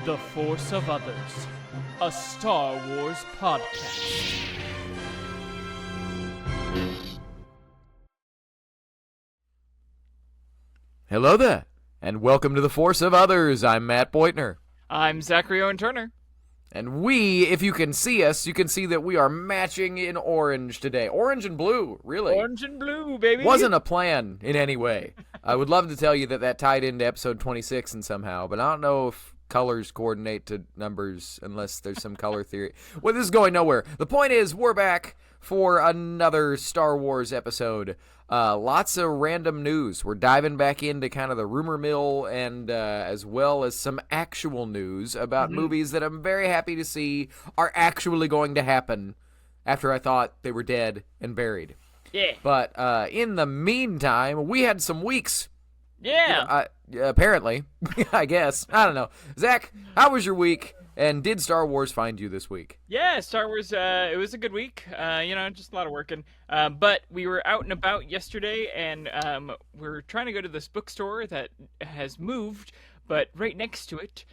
The Force of Others, a Star Wars podcast. Hello there, and welcome to The Force of Others. I'm Matt Beutner. I'm Zachary Owen Turner. And we, if you can see us, you can see that we are matching in orange today. Orange and blue, really. Orange and blue, baby. Wasn't a plan in any way. I would love to tell you that tied into episode 26 and somehow, but I don't know if colors coordinate to numbers unless there's some color theory. Well, this is going nowhere. The point is, we're back for another Star Wars episode. Lots of random news. We're diving back into kind of the rumor mill and as well as some actual news about movies that I'm very happy to see are actually going to happen after I thought they were dead and buried. Yeah. But in the meantime, we had some weeks. Yeah. Apparently, I guess. I don't know. Zach, how was your week? And did Star Wars find you this week? Yeah, Star Wars, it was a good week. Just a lot of working. But we were out and about yesterday, and we're trying to go to this bookstore that has moved, but right next to it,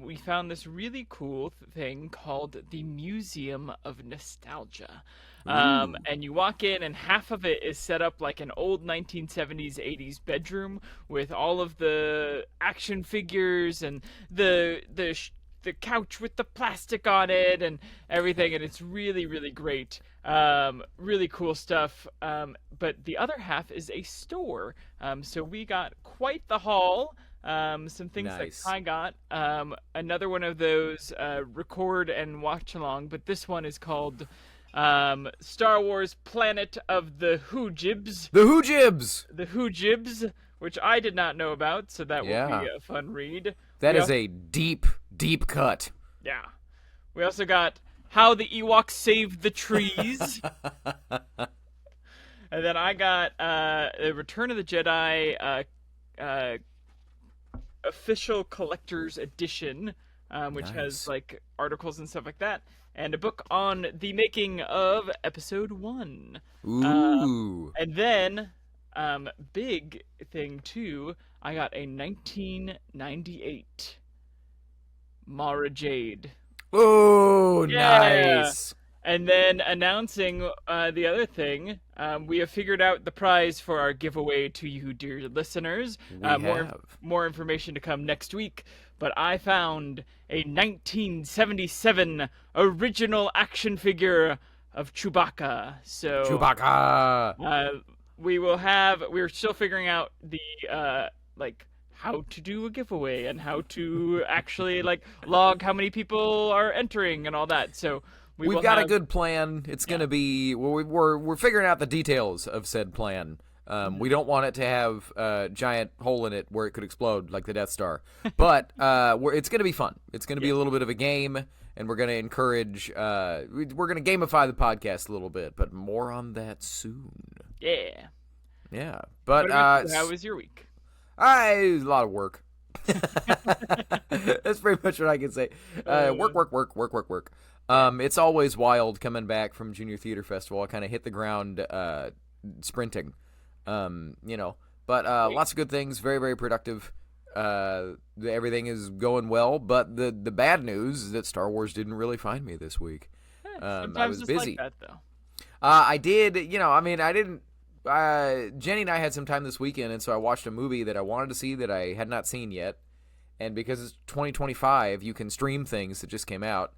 we found this really cool thing called the Museum of Nostalgia. And you walk in, and half of it is set up like an old 1970s, 80s bedroom with all of the action figures and the couch with the plastic on it and everything, and it's really, really great. Really cool stuff. But the other half is a store. So we got quite the haul. Some things Nice. that I got. Another one of those record and watch along, but this one is called Star Wars Planet of the Hoojibs. The Hoojibs! The Hoojibs, which I did not know about, so that will Yeah. be a fun read. That We is a deep, deep cut. Yeah. We also got How the Ewoks Saved the Trees. And then I got the Return of the Jedi official collector's edition, which Nice. has like articles and stuff like that, and a book on the making of Episode 1. Ooh. And then, big thing too, I got a 1998 Mara Jade. Ooh, Yeah. nice. And then announcing the other thing, we have figured out the prize for our giveaway to you, dear listeners. We have. More information to come next week. But I found a 1977 original action figure of Chewbacca. So Chewbacca. we're still figuring out the how to do a giveaway and how to actually log how many people are entering and all that. So We've got a good plan. It's going to be we're figuring out the details of said plan. We don't want it to have a giant hole in it where it could explode like the Death Star. But it's going to be fun. It's going to be a little bit of a game, and we're going to encourage we're going to gamify the podcast a little bit, but more on that soon. Yeah. Yeah. But How was your week? a lot of work. That's pretty much what I can say. Work. It's always wild coming back from Junior Theater Festival. I kind of hit the ground sprinting, But lots of good things. Very, very productive. Everything is going well. But the bad news is that Star Wars didn't really find me this week. Sometimes I was it's busy. like that, though. I did. I didn't. Jenny and I had some time this weekend, and so I watched a movie that I wanted to see that I had not seen yet. And because it's 2025, you can stream things that just came out.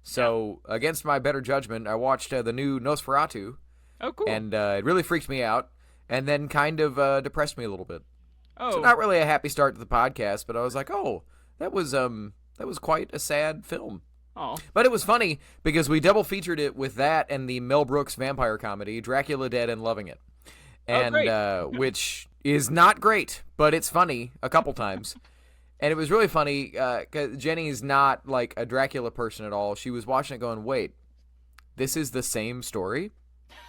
So, against my better judgment, I watched the new Nosferatu. Oh, cool. And it really freaked me out, and then kind of depressed me a little bit. Oh. So not really a happy start to the podcast, but I was like, oh, that was quite a sad film. Oh. But it was funny because we double featured it with that and the Mel Brooks vampire comedy, Dracula Dead and Loving It. And which is not great, but it's funny a couple times. And it was really funny because Jenny's not like a Dracula person at all. She was watching it going, wait, this is the same story?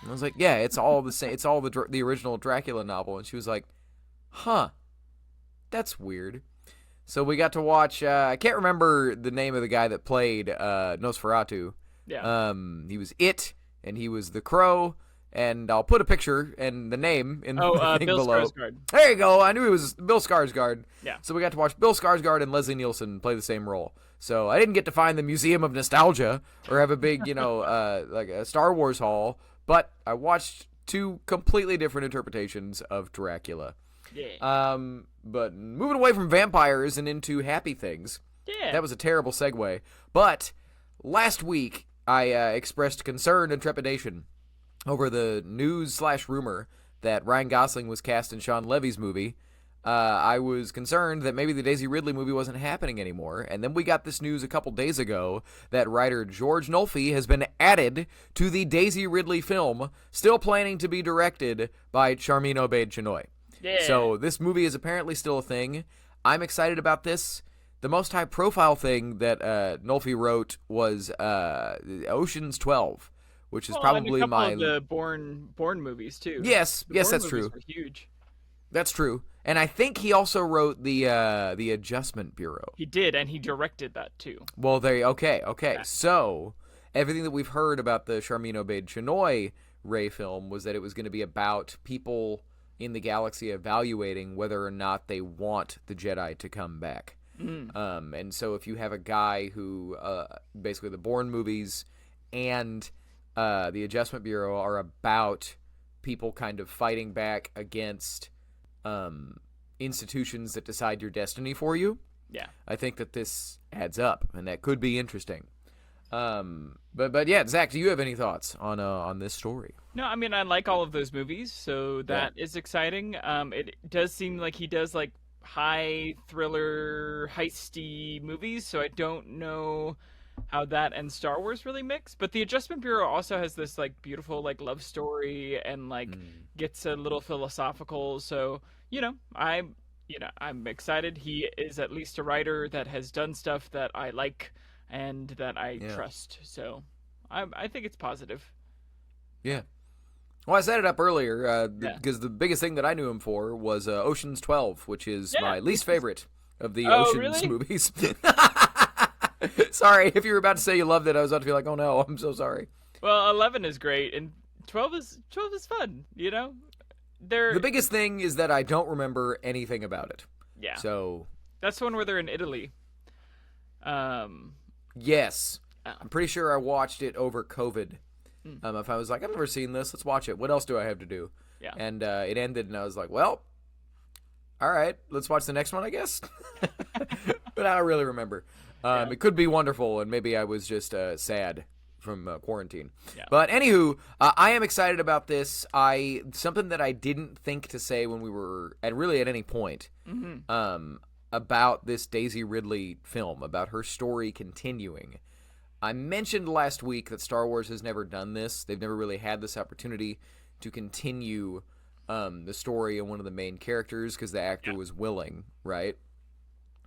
And I was like, yeah, it's all the same. It's all the original Dracula novel. And she was like, huh, that's weird. So we got to watch, I can't remember the name of the guy that played Nosferatu. Yeah. He was It, and he was the Crow, and I'll put a picture and the name in the thing Bill below. Skarsgård. There you go. I knew he was Bill Skarsgård. Yeah. So we got to watch Bill Skarsgård and Leslie Nielsen play the same role. So I didn't get to find the Museum of Nostalgia or have a big, like a Star Wars hall, but I watched two completely different interpretations of Dracula. Yeah. But moving away from vampires and into happy things. Yeah. That was a terrible segue. But last week, I expressed concern and trepidation over the news/rumor that Ryan Gosling was cast in Sean Levy's movie. I was concerned that maybe the Daisy Ridley movie wasn't happening anymore. And then we got this news a couple days ago that writer George Nolfi has been added to the Daisy Ridley film, still planning to be directed by Charmin Obaid-Chinoy. Yeah. So this movie is apparently still a thing. I'm excited about this. The most high-profile thing that Nolfi wrote was Ocean's 12, which is probably and a couple my of the Bourne movies too. Yes, The yes, Bourne that's movies true. were huge. That's true. And I think he also wrote the Adjustment Bureau. He did, and he directed that too. Well, okay. Yeah. So everything that we've heard about the Charmin Obaid-Chinoy Rey film was that it was going to be about people in the galaxy evaluating whether or not they want the Jedi to come back. And so if you have a guy who basically the Bourne movies and the Adjustment Bureau are about people kind of fighting back against institutions that decide your destiny for you. Yeah. I think that this adds up, and that could be interesting. But yeah, Zach, do you have any thoughts on this story? No, I mean I like all of those movies, so that is exciting. It does seem like he does like high thriller, heisty movies, so I don't know how that and Star Wars really mix. But the Adjustment Bureau also has this like beautiful like love story and like gets a little philosophical. So I'm excited. He is at least a writer that has done stuff that I like and that I trust. So I think it's positive. Yeah. Well, I set it up earlier because the biggest thing that I knew him for was Ocean's 12, which is my least favorite of the Ocean's movies. Sorry, if you were about to say you loved it, I was about to be like, oh no, I'm so sorry. Well, 11 is great, and 12 is fun, The biggest thing is that I don't remember anything about it. Yeah. So that's the one where they're in Italy. Yes. I'm pretty sure I watched it over COVID. If I was like, I've never seen this, let's watch it. What else do I have to do? Yeah. And it ended, and I was like, well, all right, let's watch the next one, I guess. But I don't really remember. It could be wonderful, and maybe I was just sad from quarantine. Yeah. But anywho, I am excited about this. Something that I didn't think to say when we were at any point about this Daisy Ridley film, about her story continuing. I mentioned last week that Star Wars has never done this. They've never really had this opportunity to continue the story of one of the main characters because the actor was willing, right?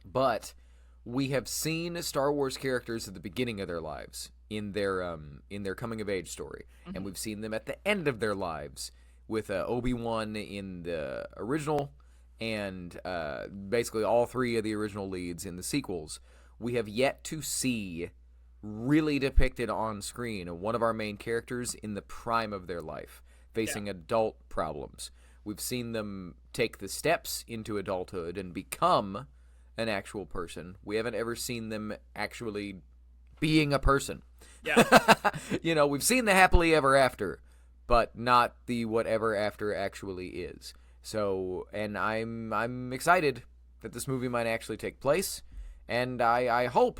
But we have seen Star Wars characters at the beginning of their lives in their coming of age story, and we've seen them at the end of their lives with Obi-Wan in the original, and basically all three of the original leads in the sequels. We have yet to see really depicted on screen one of our main characters in the prime of their life, facing adult problems. We've seen them take the steps into adulthood and become an actual person. We haven't ever seen them actually being a person. Yeah. We've seen the happily ever after, but not the whatever after actually is. So, and I'm excited that this movie might actually take place, and I hope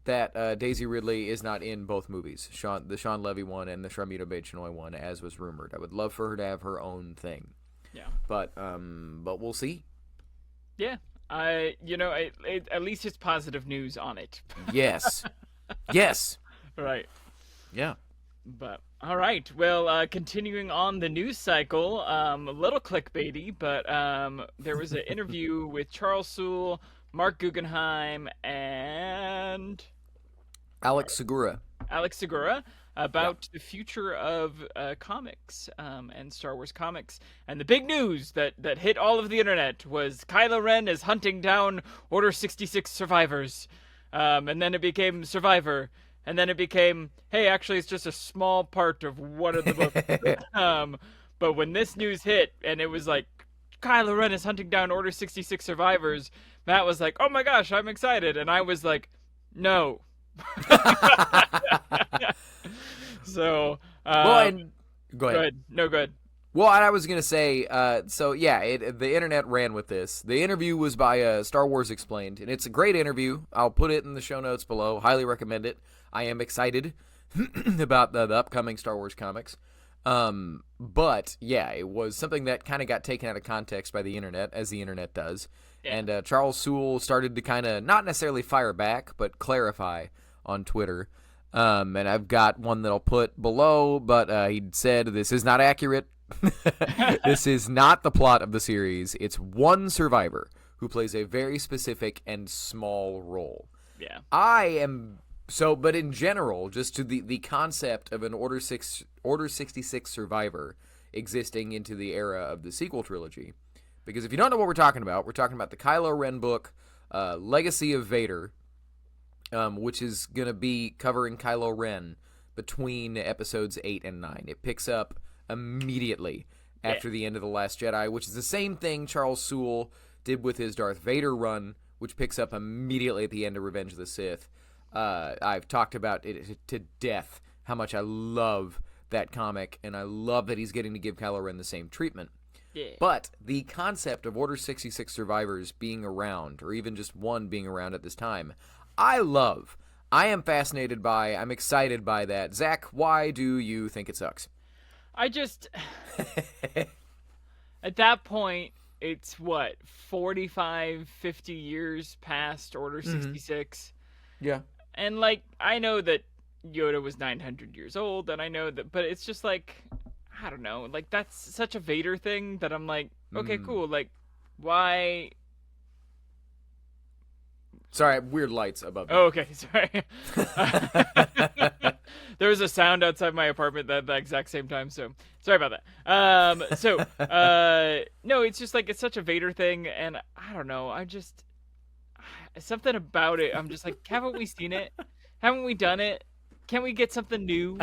that Daisy Ridley is not in both movies, the Sean Levy one and the Charmin Obaid-Chinoy one, as was rumored. I would love for her to have her own thing. Yeah. But we'll see. Yeah. At least it's positive news on it. Yes. Yes. Right. Yeah. But all right. Well, continuing on the news cycle, a little clickbaity, but there was an interview with Charles Soule, Mark Guggenheim, and Alex Segura about the future of comics and Star Wars comics. And the big news that hit all of the internet was Kylo Ren is hunting down Order 66 survivors. And then it became Survivor. and then it became, hey, actually, it's just a small part of one of the books. But when this news hit, and it was like, Kylo Ren is hunting down Order 66 survivors, Matt was like, oh my gosh, I'm excited. And I was like, no. So, well, and go ahead. good. No, good. Well, I was going to say, the internet ran with this. The interview was by Star Wars Explained, and it's a great interview. I'll put it in the show notes below. Highly recommend it. I am excited about the upcoming Star Wars comics. But, yeah, it was something that kind of got taken out of context by the internet, as the internet does. Yeah. And Charles Soule started to kind of, not necessarily fire back, but clarify on Twitter. And I've got one that I'll put below, but he said this is not accurate. This is not the plot of the series. It's one survivor who plays a very specific and small role. Yeah. But in general, just to the concept of an Order 66 survivor existing into the era of the sequel trilogy. Because if you don't know what we're talking about the Kylo Ren book, Legacy of Vader, which is going to be covering Kylo Ren between episodes 8 and 9. It picks up immediately after the end of The Last Jedi, which is the same thing Charles Soule did with his Darth Vader run, which picks up immediately at the end of Revenge of the Sith. I've talked about it to death, how much I love that comic, and I love that he's getting to give Kylo Ren the same treatment. Yeah. But the concept of Order 66 survivors being around, or even just one being around at this time, I am fascinated by, I'm excited by that. Zach, why do you think it sucks? I just, at that point, it's what, 45, 50 years past Order 66? Yeah. And, like, I know that Yoda was 900 years old, and I know that, but it's just like, I don't know, like, that's such a Vader thing that I'm like, okay, cool, like, why... Sorry, weird lights above me. Oh, okay, sorry. There was a sound outside my apartment at the exact same time, so sorry about that. No, it's just like, it's such a Vader thing, and I don't know, something about it, I'm just like, haven't we seen it? Haven't we done it? Can't we get something new?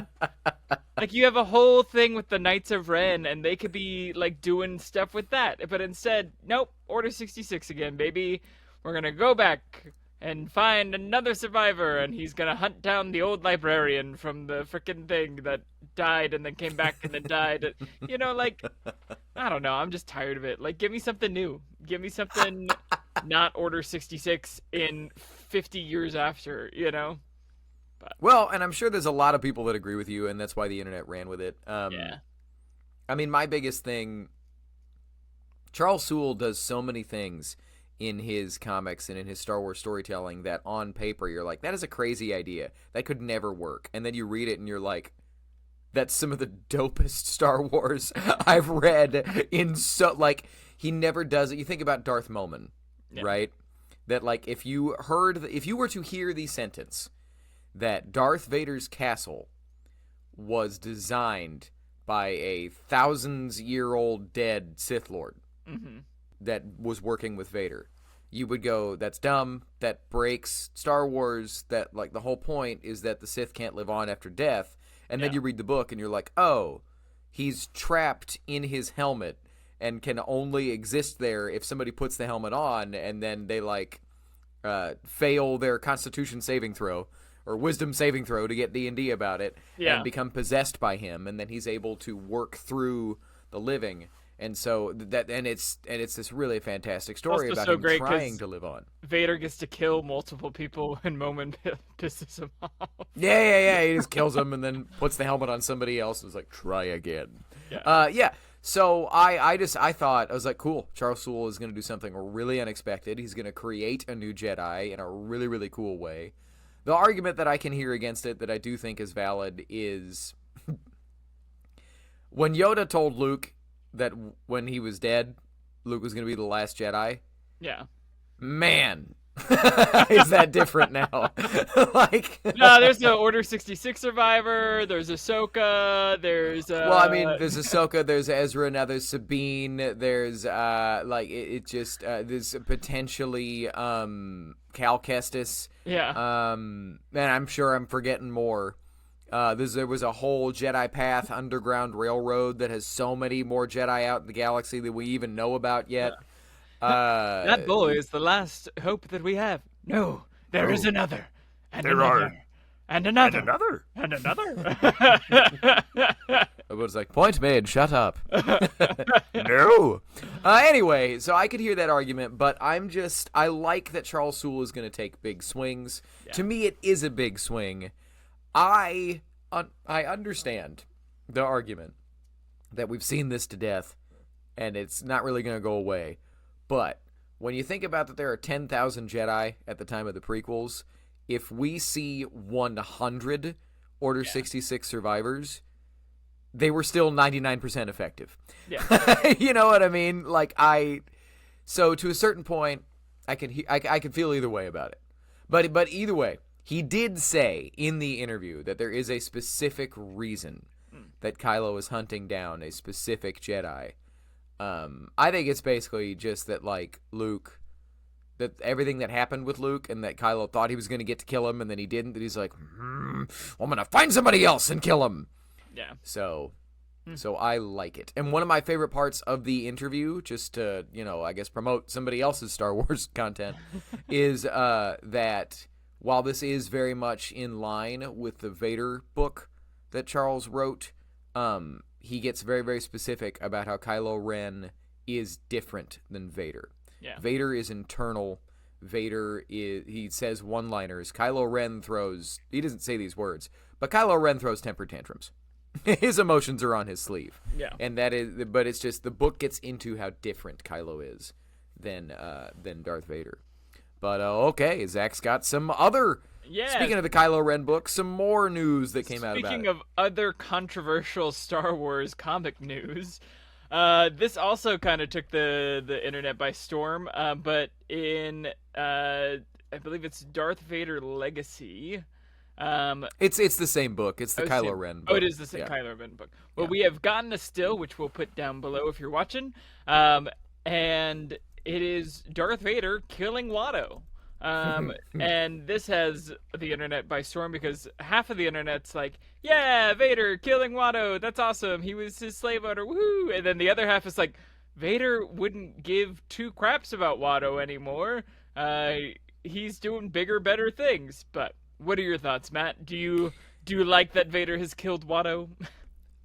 Like, you have a whole thing with the Knights of Ren, and they could be, like, doing stuff with that, but instead, nope, Order 66 again, baby. We're gonna go back and find another survivor, and he's gonna hunt down the old librarian from the frickin' thing that died and then came back and then died. You know, like, I don't know. I'm just tired of it. Like, give me something new. Give me something not Order 66 in 50 years after, you know? But. Well, and I'm sure there's a lot of people that agree with you, and that's why the internet ran with it. Yeah. I mean, my biggest thing, Charles Soule does so many things in his comics and in his Star Wars storytelling that on paper you're like, that is a crazy idea. That could never work. And then you read it and you're like, that's some of the dopest Star Wars I've read in so, like, he never does it. You think about Darth Momin, right? That, like, if you were to hear the sentence that Darth Vader's castle was designed by a thousands-year-old dead Sith Lord, that was working with Vader, you would go, that's dumb, that breaks Star Wars, that, like, the whole point is that the Sith can't live on after death. And then you read the book and you're like, oh, he's trapped in his helmet and can only exist there if somebody puts the helmet on, and then they, like, fail their Constitution saving throw or Wisdom saving throw to get D&D about it, and become possessed by him, and then he's able to work through the living. And so it's this really fantastic story about him trying to live on. Vader gets to kill multiple people when Momin pisses him off. Yeah. He just kills them and then puts the helmet on somebody else and is like, try again. So I thought, I was like, cool, Charles Soule is going to do something really unexpected. He's going to create a new Jedi in a really, really cool way. The argument that I can hear against it that I do think is valid is when Yoda told Luke that when he was dead, Luke was going to be the last Jedi. Yeah. Man, Is that different now? Like, No, there's the Order 66 survivor. There's Ahsoka. There's well, I mean, there's Ahsoka, there's Ezra, now there's Sabine, there's like it just there's potentially Cal Kestis. yeah. And I'm sure I'm forgetting more. There was a whole Jedi Path underground railroad that has so many more Jedi out in the galaxy that we even know about yet. That boy is the last hope that we have. No, there is another. And There another. are. And another. another. And another. It was like, point made, shut up. No. Anyway, so I could hear that argument, but I like that Charles Soule is going to take big swings. Yeah. To me, it is a big swing. I understand the argument that we've seen this to death, and it's not really going to go away. But when you think about that there are 10,000 Jedi at the time of the prequels, if we see 100 Order 66 survivors, they were still 99% effective. Yeah. You know what I mean? So to a certain point, I can feel either way about it. But either way, he did say in the interview that there is a specific reason that Kylo is hunting down a specific Jedi. I think it's basically just that, like, Luke, that everything that happened with Luke and that Kylo thought he was going to get to kill him and then he didn't, that he's like, I'm going to find somebody else and kill him. Yeah. So I like it. And one of my favorite parts of the interview, just to, I guess promote somebody else's Star Wars content, is that while this is very much in line with the Vader book that Charles wrote, he gets very, very specific about how Kylo Ren is different than Vader. Yeah. Vader is internal. He says one-liners. Kylo Ren he doesn't say these words, but Kylo Ren throws temper tantrums. His emotions are on his sleeve. Yeah. But it's just the book gets into how different Kylo is than Darth Vader. But okay, Zach's got some other. Yeah. Speaking of the Kylo Ren book, some more news that came out about it. Speaking of other controversial Star Wars comic news, this also kind of took the internet by storm. But in I believe it's Darth Vader Legacy. It's the same book. It's the Kylo Ren book. Oh, it is the same Kylo Ren book. Well, we have gotten a still, which we'll put down below if you're watching. And it is Darth Vader killing Watto. And this has the internet by storm because half of the internet's like, yeah, Vader killing Watto, that's awesome, he was his slave owner, woohoo! And then the other half is like, Vader wouldn't give two craps about Watto anymore. He's doing bigger, better things. But what are your thoughts, Matt? Do you like that Vader has killed Watto?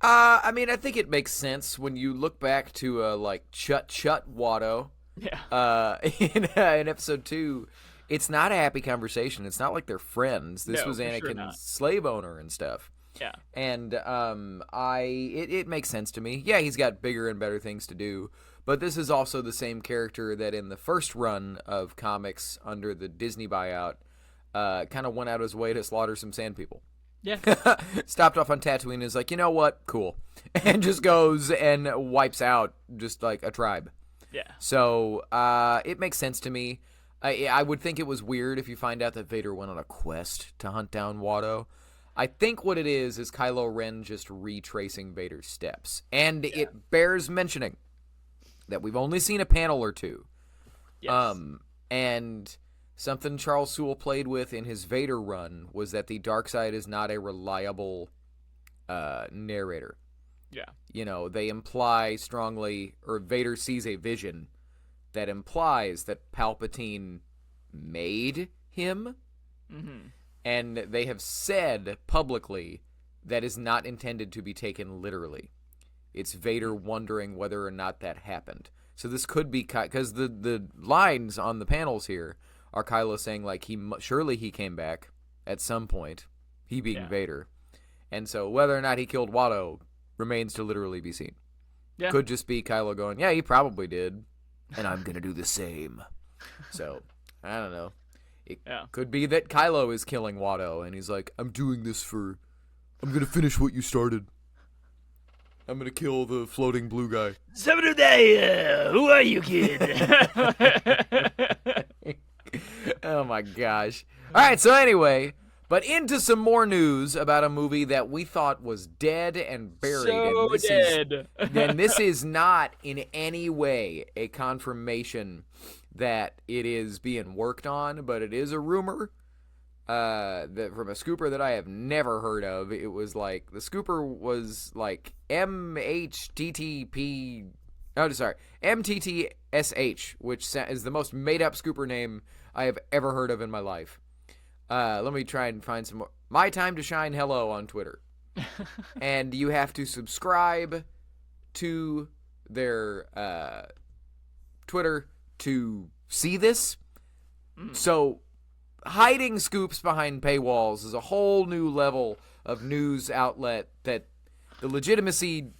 I mean, I think it makes sense when you look back to like Chut Watto. Yeah. In episode 2. It's not a happy conversation. It's not like they're friends. This was Anakin's slave owner and stuff. Yeah. And it makes sense to me. Yeah, he's got bigger and better things to do. But this is also the same character that in the first run of comics under the Disney buyout kind of went out his way to slaughter some sand people. Yeah. Stopped off on Tatooine and is like, you know what? Cool. And just goes and wipes out just like a tribe. Yeah. So it makes sense to me. I would think it was weird if you find out that Vader went on a quest to hunt down Watto. I think what it is Kylo Ren just retracing Vader's steps. And it bears mentioning that we've only seen a panel or two. Yes. And something Charles Soule played with in his Vader run was that the dark side is not a reliable narrator. Yeah. They imply strongly, or Vader sees a vision that implies that Palpatine made him. Mm-hmm. And they have said publicly that is not intended to be taken literally. It's Vader wondering whether or not that happened. So this could be, because the lines on the panels here are Kylo saying, like, surely he came back at some point, he being Vader. And so whether or not he killed Watto remains to literally be seen. Yeah. Could just be Kylo going, yeah, he probably did, and I'm going to do the same. So, I don't know. It could be that Kylo is killing Watto, and he's like, I'm doing this I'm going to finish what you started. I'm going to kill the floating blue guy. Who are you, kid? Oh my gosh. All right, so anyway, but into some more news about a movie that we thought was dead and buried. So dead. And this is not in any way a confirmation that it is being worked on, but it is a rumor that from a scooper that I have never heard of. It was like, the scooper was like MHTTP. Oh, sorry, MTTSH, which is the most made-up scooper name I have ever heard of in my life. Let me try and find some more. My Time to Shine Hello on Twitter. And you have to subscribe to their Twitter to see this. So hiding scoops behind paywalls is a whole new level of news outlet that the legitimacy,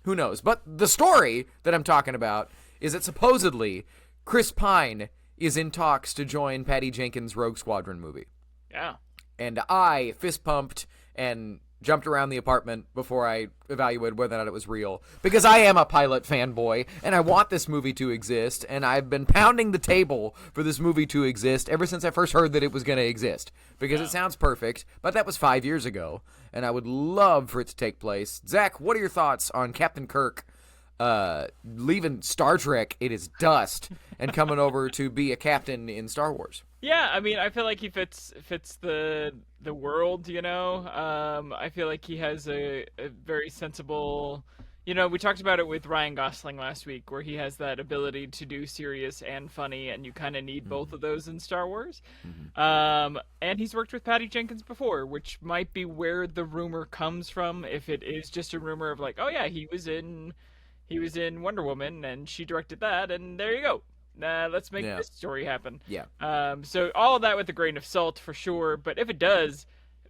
who knows? But the story that I'm talking about is that supposedly Chris Pine is in talks to join Patty Jenkins' Rogue Squadron movie. Yeah. And I fist pumped and jumped around the apartment before I evaluated whether or not it was real. Because I am a pilot fanboy, and I want this movie to exist, and I've been pounding the table for this movie to exist ever since I first heard that it was going to exist. Because it sounds perfect, but that was 5 years ago, and I would love for it to take place. Zach, what are your thoughts on Captain Kirk leaving Star Trek in his dust and coming over to be a captain in Star Wars? Yeah, I mean, I feel like he fits the world, you know. I feel like he has a very sensible, you know, we talked about it with Ryan Gosling last week, where he has that ability to do serious and funny, and you kind of need both of those in Star Wars. And he's worked with Patty Jenkins before, which might be where the rumor comes from. If it is just a rumor of like, oh yeah, he was in Wonder Woman and she directed that, and there you go. Let's make this story happen. Yeah. So all of that with a grain of salt for sure. But if it does,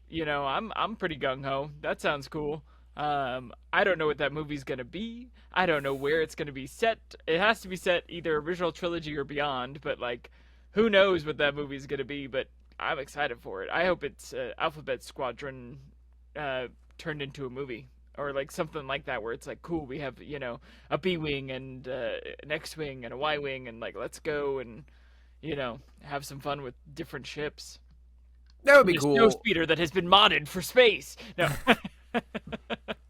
you know, I'm pretty gung ho. That sounds cool. I don't know what that movie's gonna be. I don't know where it's gonna be set. It has to be set either original trilogy or beyond. But like, who knows what that movie's gonna be? But I'm excited for it. I hope it's Alphabet Squadron turned into a movie. Or like something like that, where it's like, cool, we have, you know, a B-wing and an X-wing and a Y-wing, and like, let's go and, you know, have some fun with different ships. That would be cool. Snow speeder that has been modded for space. No.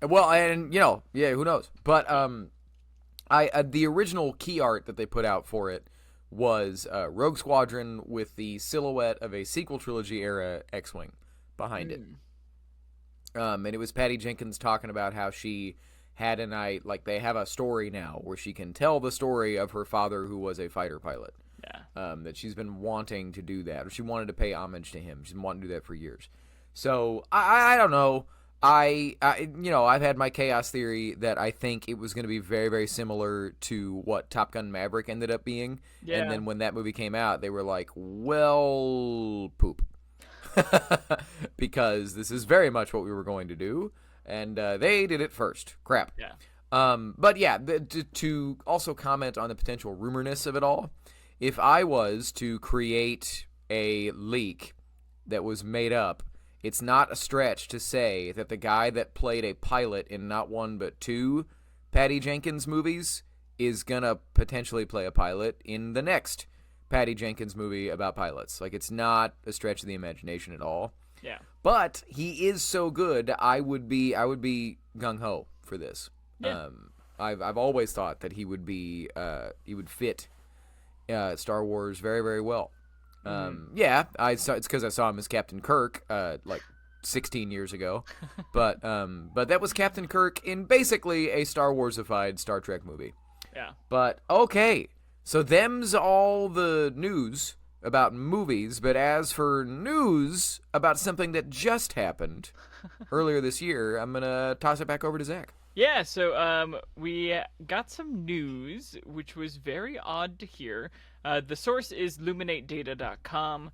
Well, and you know, yeah, who knows? But the original key art that they put out for it was Rogue Squadron with the silhouette of a sequel trilogy era X-wing behind it. And it was Patty Jenkins talking about how she had they have a story now where she can tell the story of her father who was a fighter pilot. Yeah. That she's been wanting to do that, or she wanted to pay homage to him. She's been wanting to do that for years. So I don't know. I you know, I've had my chaos theory that I think it was going to be very, very similar to what Top Gun Maverick ended up being. Yeah. And then when that movie came out, they were like, well, poop. Because this is very much what we were going to do, and they did it first. Crap. Yeah. But yeah, to also comment on the potential rumorness of it all, if I was to create a leak that was made up, it's not a stretch to say that the guy that played a pilot in not one but two Patty Jenkins movies is gonna potentially play a pilot in the next Patty Jenkins movie about pilots. Like, it's not a stretch of the imagination at all. Yeah. But he is so good, I would be gung ho for this. Yeah. I've always thought that he would fit Star Wars very, very well. Yeah, it's because I saw him as Captain Kirk like 16 years ago, but that was Captain Kirk in basically a Star Wars-ified Star Trek movie. Yeah. But okay. So them's all the news about movies, but as for news about something that just happened earlier this year, I'm going to toss it back over to Zach. Yeah, so we got some news, which was very odd to hear. The source is luminatedata.com,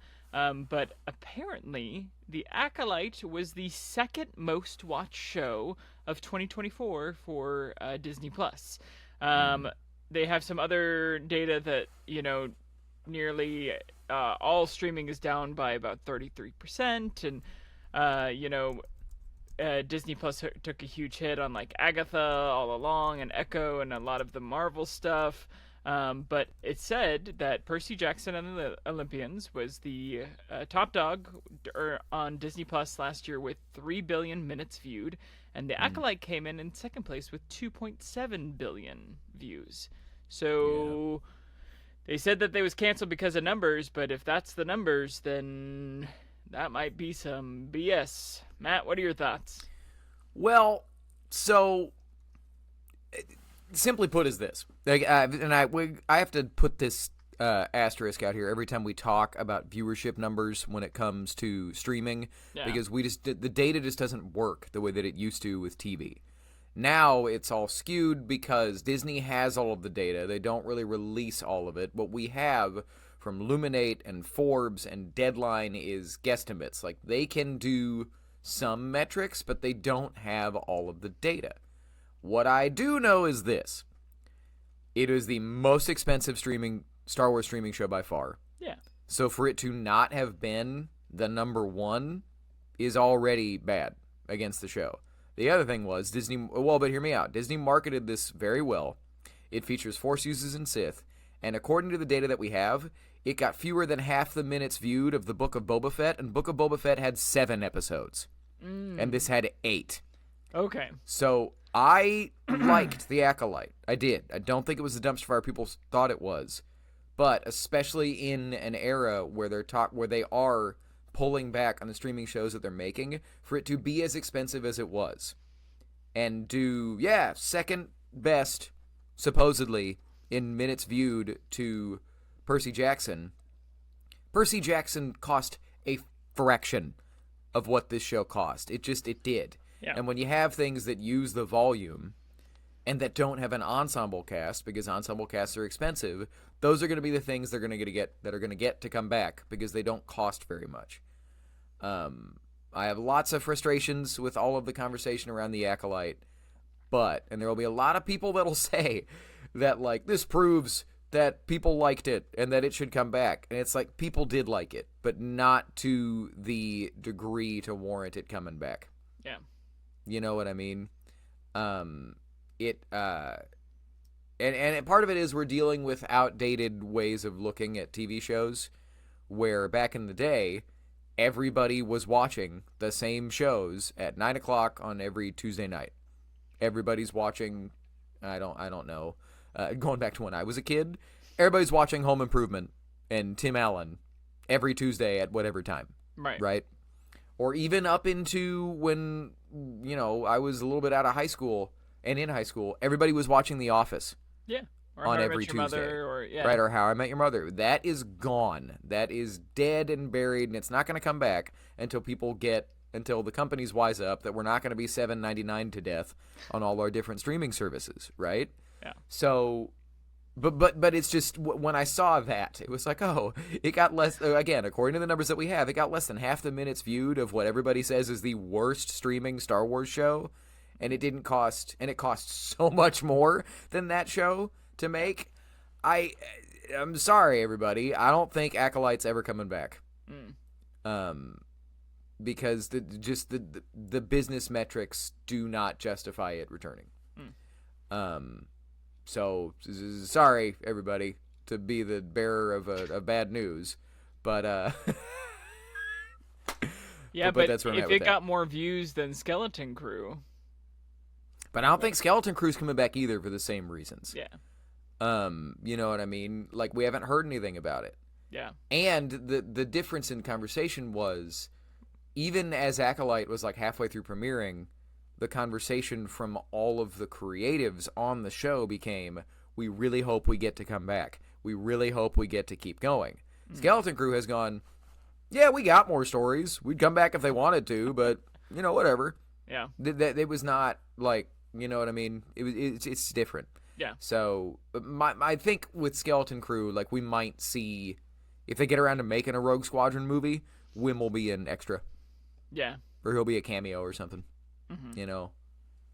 but apparently the Acolyte was the second most watched show of 2024 for Disney+. They have some other data that, you know, nearly all streaming is down by about 33%, and, you know, Disney Plus took a huge hit on, like, Agatha all along, and Echo, and a lot of the Marvel stuff. But it said that Percy Jackson and the Olympians was the top dog on Disney Plus last year with 3 billion minutes viewed, and the Acolyte came in second place with 2.7 billion views. So they said that they was canceled because of numbers, but if that's the numbers, then that might be some BS. Matt, what are your thoughts? Well, so simply put is this, I have to put this asterisk out here every time we talk about viewership numbers when it comes to streaming, because the data just doesn't work the way that it used to with TV. Now it's all skewed because Disney has all of the data. They don't really release all of it. What we have from Luminate and Forbes and Deadline is guesstimates. Like, they can do some metrics, but they don't have all of the data. What I do know is this. It is the most expensive Star Wars streaming show by far. Yeah. So for it to not have been the number one is already bad against the show. The other thing was but hear me out. Disney marketed this very well. It features Force users and Sith, and according to the data that we have, it got fewer than half the minutes viewed of the Book of Boba Fett, and Book of Boba Fett had 7 episodes. And this had 8. Okay. So I liked The Acolyte. I did. I don't think it was the dumpster fire people thought it was. But especially in an era where they are pulling back on the streaming shows that they're making, for it to be as expensive as it was, and do second best supposedly in minutes viewed to Percy Jackson. Percy Jackson cost a fraction of what this show cost. It did. Yeah. And when you have things that use the volume and that don't have an ensemble cast, because ensemble casts are expensive, those are going to be the things they're going to get to come back, because they don't cost very much. I have lots of frustrations with all of the conversation around the Acolyte, and there will be a lot of people that'll say that, like, this proves that people liked it and that it should come back. And it's like, people did like it, but not to the degree to warrant it coming back. Yeah. You know what I mean? And part of it is we're dealing with outdated ways of looking at TV shows, where back in the day, everybody was watching the same shows at 9 o'clock on every Tuesday night. Everybody's watching, I don't know, going back to when I was a kid, everybody's watching Home Improvement and Tim Allen every Tuesday at whatever time. Right? Or even up into when, I was a little bit out of high school, and in high school, everybody was watching The Office. Yeah. Or on How I every Met Your Tuesday. Mother, or How I Met Your Mother. That is gone. That is dead and buried, and it's not going to come back until the companies wise up that we're not going to be $7.99 to death on all our different streaming services, right? Yeah. So, but it's just, when I saw that, it was like, oh, it got less, again, according to the numbers that we have, it got less than half the minutes viewed of what everybody says is the worst streaming Star Wars show, and it cost so much more than that show to make. I'm sorry, everybody. I don't think Acolyte's ever coming back. Because the business metrics do not justify it returning. So sorry, everybody, to be the bearer of bad news, but but that's where I'm at if with it got more views than Skeleton Crew. But I don't think Skeleton Crew's coming back either for the same reasons. Yeah. You know what I mean? Like, we haven't heard anything about it. Yeah. And the difference in conversation was, even as Acolyte was like halfway through premiering, the conversation from all of the creatives on the show became, we really hope we get to come back. We really hope we get to keep going. Skeleton Crew has gone, yeah, we got more stories. We'd come back if they wanted to, but, whatever. Yeah. It was not like, you know what I mean? It's different. Yeah. So I think with Skeleton Crew, like, we might see, if they get around to making a Rogue Squadron movie, Wim will be an extra. Yeah. Or he'll be a cameo or something.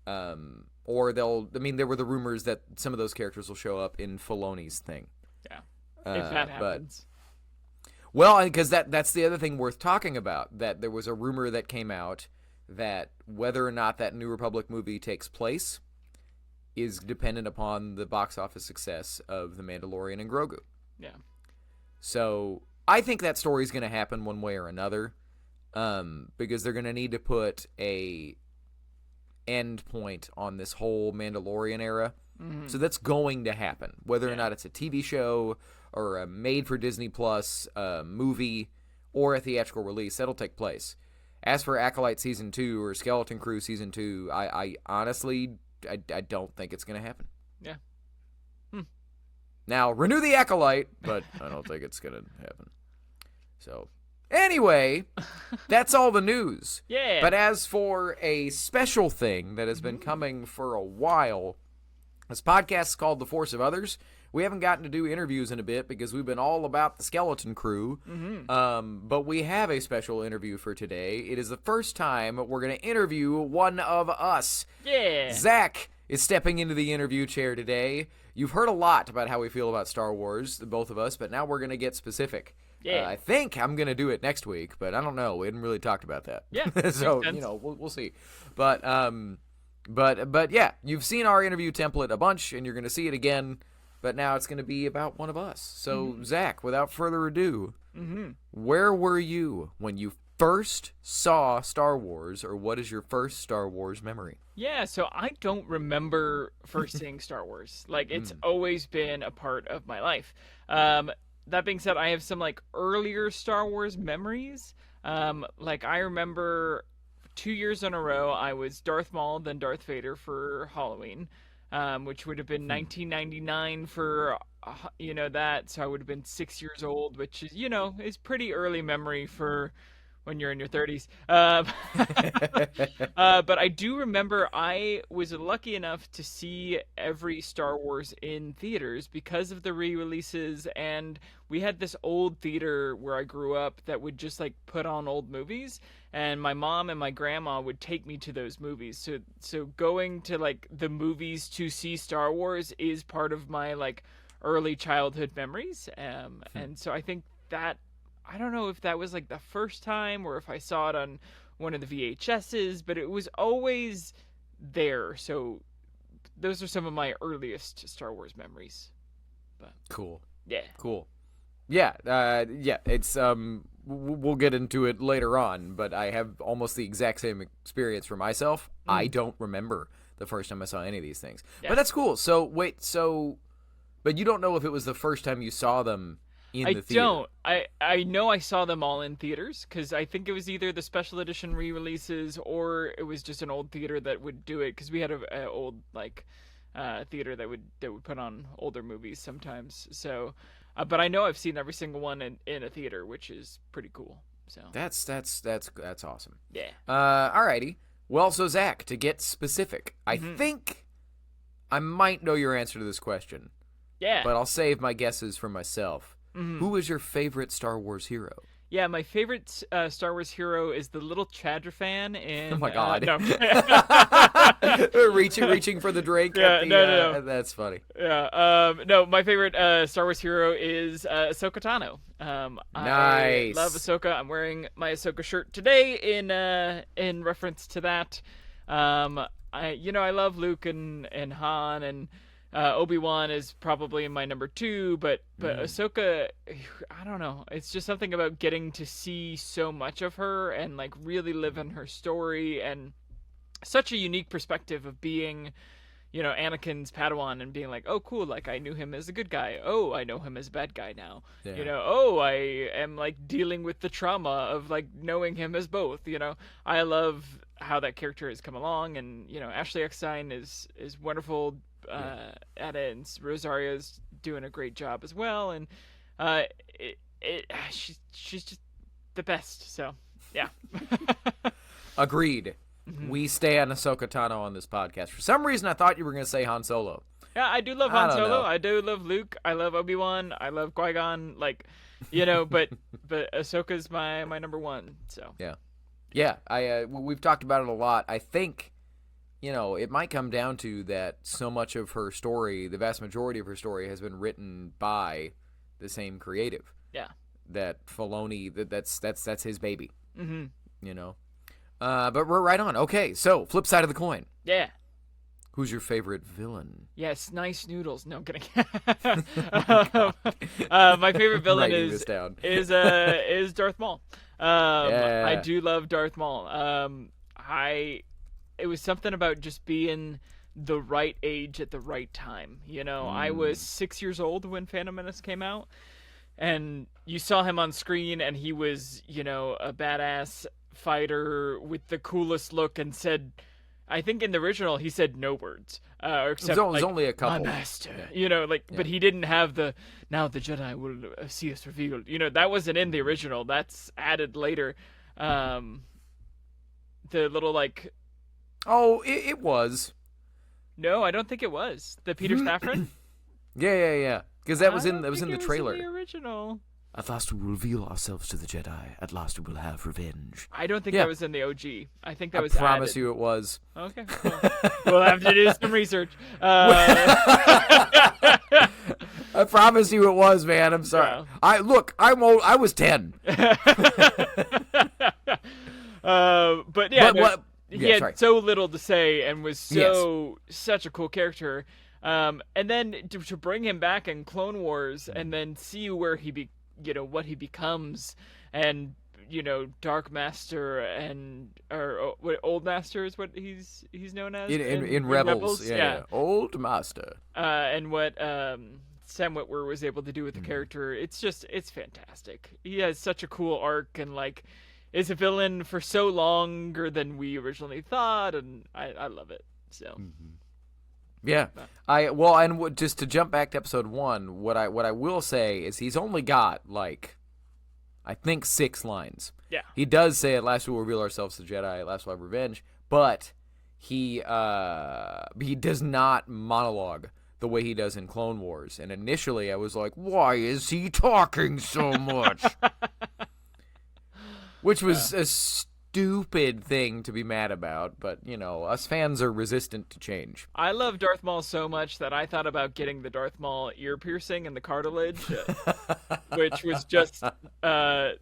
Or there were the rumors that some of those characters will show up in Filoni's thing. Yeah. If that happens. Well, because that's the other thing worth talking about, that there was a rumor that came out that whether or not that New Republic movie takes place, is dependent upon the box office success of The Mandalorian and Grogu. Yeah. So I think that story's going to happen one way or another, because they're going to need to put a end point on this whole Mandalorian era. Mm-hmm. So that's going to happen, whether or not it's a TV show or a made-for-Disney Plus movie or a theatrical release. That'll take place. As for Acolyte Season 2 or Skeleton Crew Season 2, I honestly, I don't think it's going to happen. Yeah. Now, renew the Acolyte, but I don't think it's going to happen. So, anyway, that's all the news. Yeah. But as for a special thing that has been coming for a while, this podcast is called The Force of Others. We haven't gotten to do interviews in a bit because we've been all about the Skeleton Crew. But we have a special interview for today. It is the first time we're going to interview one of us. Yeah. Zach is stepping into the interview chair today. You've heard a lot about how we feel about Star Wars, the both of us, but now we're going to get specific. Yeah. I think I'm going to do it next week, but I don't know. We hadn't really talked about that. Yeah. So, we'll see. But yeah, you've seen our interview template a bunch, and you're going to see it again, but now it's going to be about one of us. So, Zach, without further ado, where were you when you first saw Star Wars, or what is your first Star Wars memory? Yeah, so I don't remember first seeing Star Wars. Like, it's always been a part of my life. That being said, I have some, like, earlier Star Wars memories. Like, I remember 2 years in a row, I was Darth Maul, then Darth Vader for Halloween, which would have been 1999 for, that. So I would have been 6 years old, which is, is pretty early memory for when you're in your 30s. But I do remember I was lucky enough to see every Star Wars in theaters because of the re-releases, and we had this old theater where I grew up that would just like put on old movies, and my mom and my grandma would take me to those movies. So going to like the movies to see Star Wars is part of my like early childhood memories. And so I think that, I don't know if that was like the first time or if I saw it on one of the VHSs, but it was always there. So those are some of my earliest Star Wars memories. But Cool. yeah. Cool. Yeah, it's we'll get into it later on, but I have almost the exact same experience for myself. I don't remember the first time I saw any of these things. Yeah. But that's cool. So wait, but you don't know if it was the first time you saw them in the theater. I know I saw them all in theaters because I think it was either the special edition re-releases or it was just an old theater that would do it, because we had a old like theater that would put on older movies sometimes. So, but I know I've seen every single one in a theater, which is pretty cool. So that's awesome. Yeah. Alrighty. Well, so Zach, to get specific, I think I might know your answer to this question. Yeah. But I'll save my guesses for myself. Who is your favorite Star Wars hero? Yeah, my favorite Star Wars hero is the little Chadrafan in... Oh my god. No. reaching for the drink. Yeah, no. That's funny. Yeah. No, my favorite Star Wars hero is Ahsoka Tano. Nice. I love Ahsoka. I'm wearing my Ahsoka shirt today in reference to that. I love Luke and Han, and Obi-Wan is probably my number 2, but Ahsoka, I don't know. It's just something about getting to see so much of her and like really live in her story, and such a unique perspective of being, Anakin's Padawan and being like, oh, cool, like I knew him as a good guy. Oh, I know him as a bad guy now. Yeah. Oh, I am like dealing with the trauma of like knowing him as both. I love how that character has come along, and Ashley Eckstein is wonderful at it, and Rosario's doing a great job as well, and she's just the best. So yeah. Agreed. We stay on Ahsoka Tano on this podcast. For some reason, I thought you were going to say Han Solo. Yeah, I do love Han Solo. I do love Luke. I love Obi-Wan. I love Qui-Gon. Like, but Ahsoka's my number 1. So yeah. We've talked about it a lot. I think, it might come down to that so much of her story, the vast majority of her story, has been written by the same creative. Yeah. That Filoni, that's his baby. But we're right on. Okay, so flip side of the coin. Yeah. Who's your favorite villain? Yes, nice noodles. No, I'm kidding. My favorite villain is Darth Maul. I Yeah. do love Darth Maul. It was something about just being the right age at the right time. You know, I was 6 years old when Phantom Menace came out, and you saw him on screen, and he was, you know, a badass fighter with the coolest look, and said, I think in the original he said no words, except It was only a couple. My master, you know, like, but he didn't have the now the Jedi will see us revealed. You know, that wasn't in the original. That's added later. The little like, it was. No, I don't think it was the Peter Safran. Yeah. Because that was in the trailer. In the original. At last we will reveal ourselves to the Jedi. At last we will have revenge. I don't think that was in the OG. I think that was I promise added. you it was. Okay. We'll have to do some research. I promise you it was, man. I'm sorry. Yeah. I'm old. I was 10. But yeah, he had so little to say and was such a cool character. And then to bring him back in Clone Wars and then see where what he becomes, and Dark Master Old Master is what he's known as in Rebels. Yeah. Old Master. And what Sam Witwer was able to do with the character, it's fantastic. He has such a cool arc and is a villain for so longer than we originally thought, and I love it. So. Yeah, just to jump back to episode 1, what I will say is he's only got I think 6 lines. Yeah, he does say at last we will reveal ourselves to Jedi, at last we'll have revenge, but he does not monologue the way he does in Clone Wars. And initially I was like, why is he talking so much? Which was a stupid thing to be mad about, but us fans are resistant to change. I love Darth Maul so much that I thought about getting the Darth Maul ear piercing and the cartilage, which was just the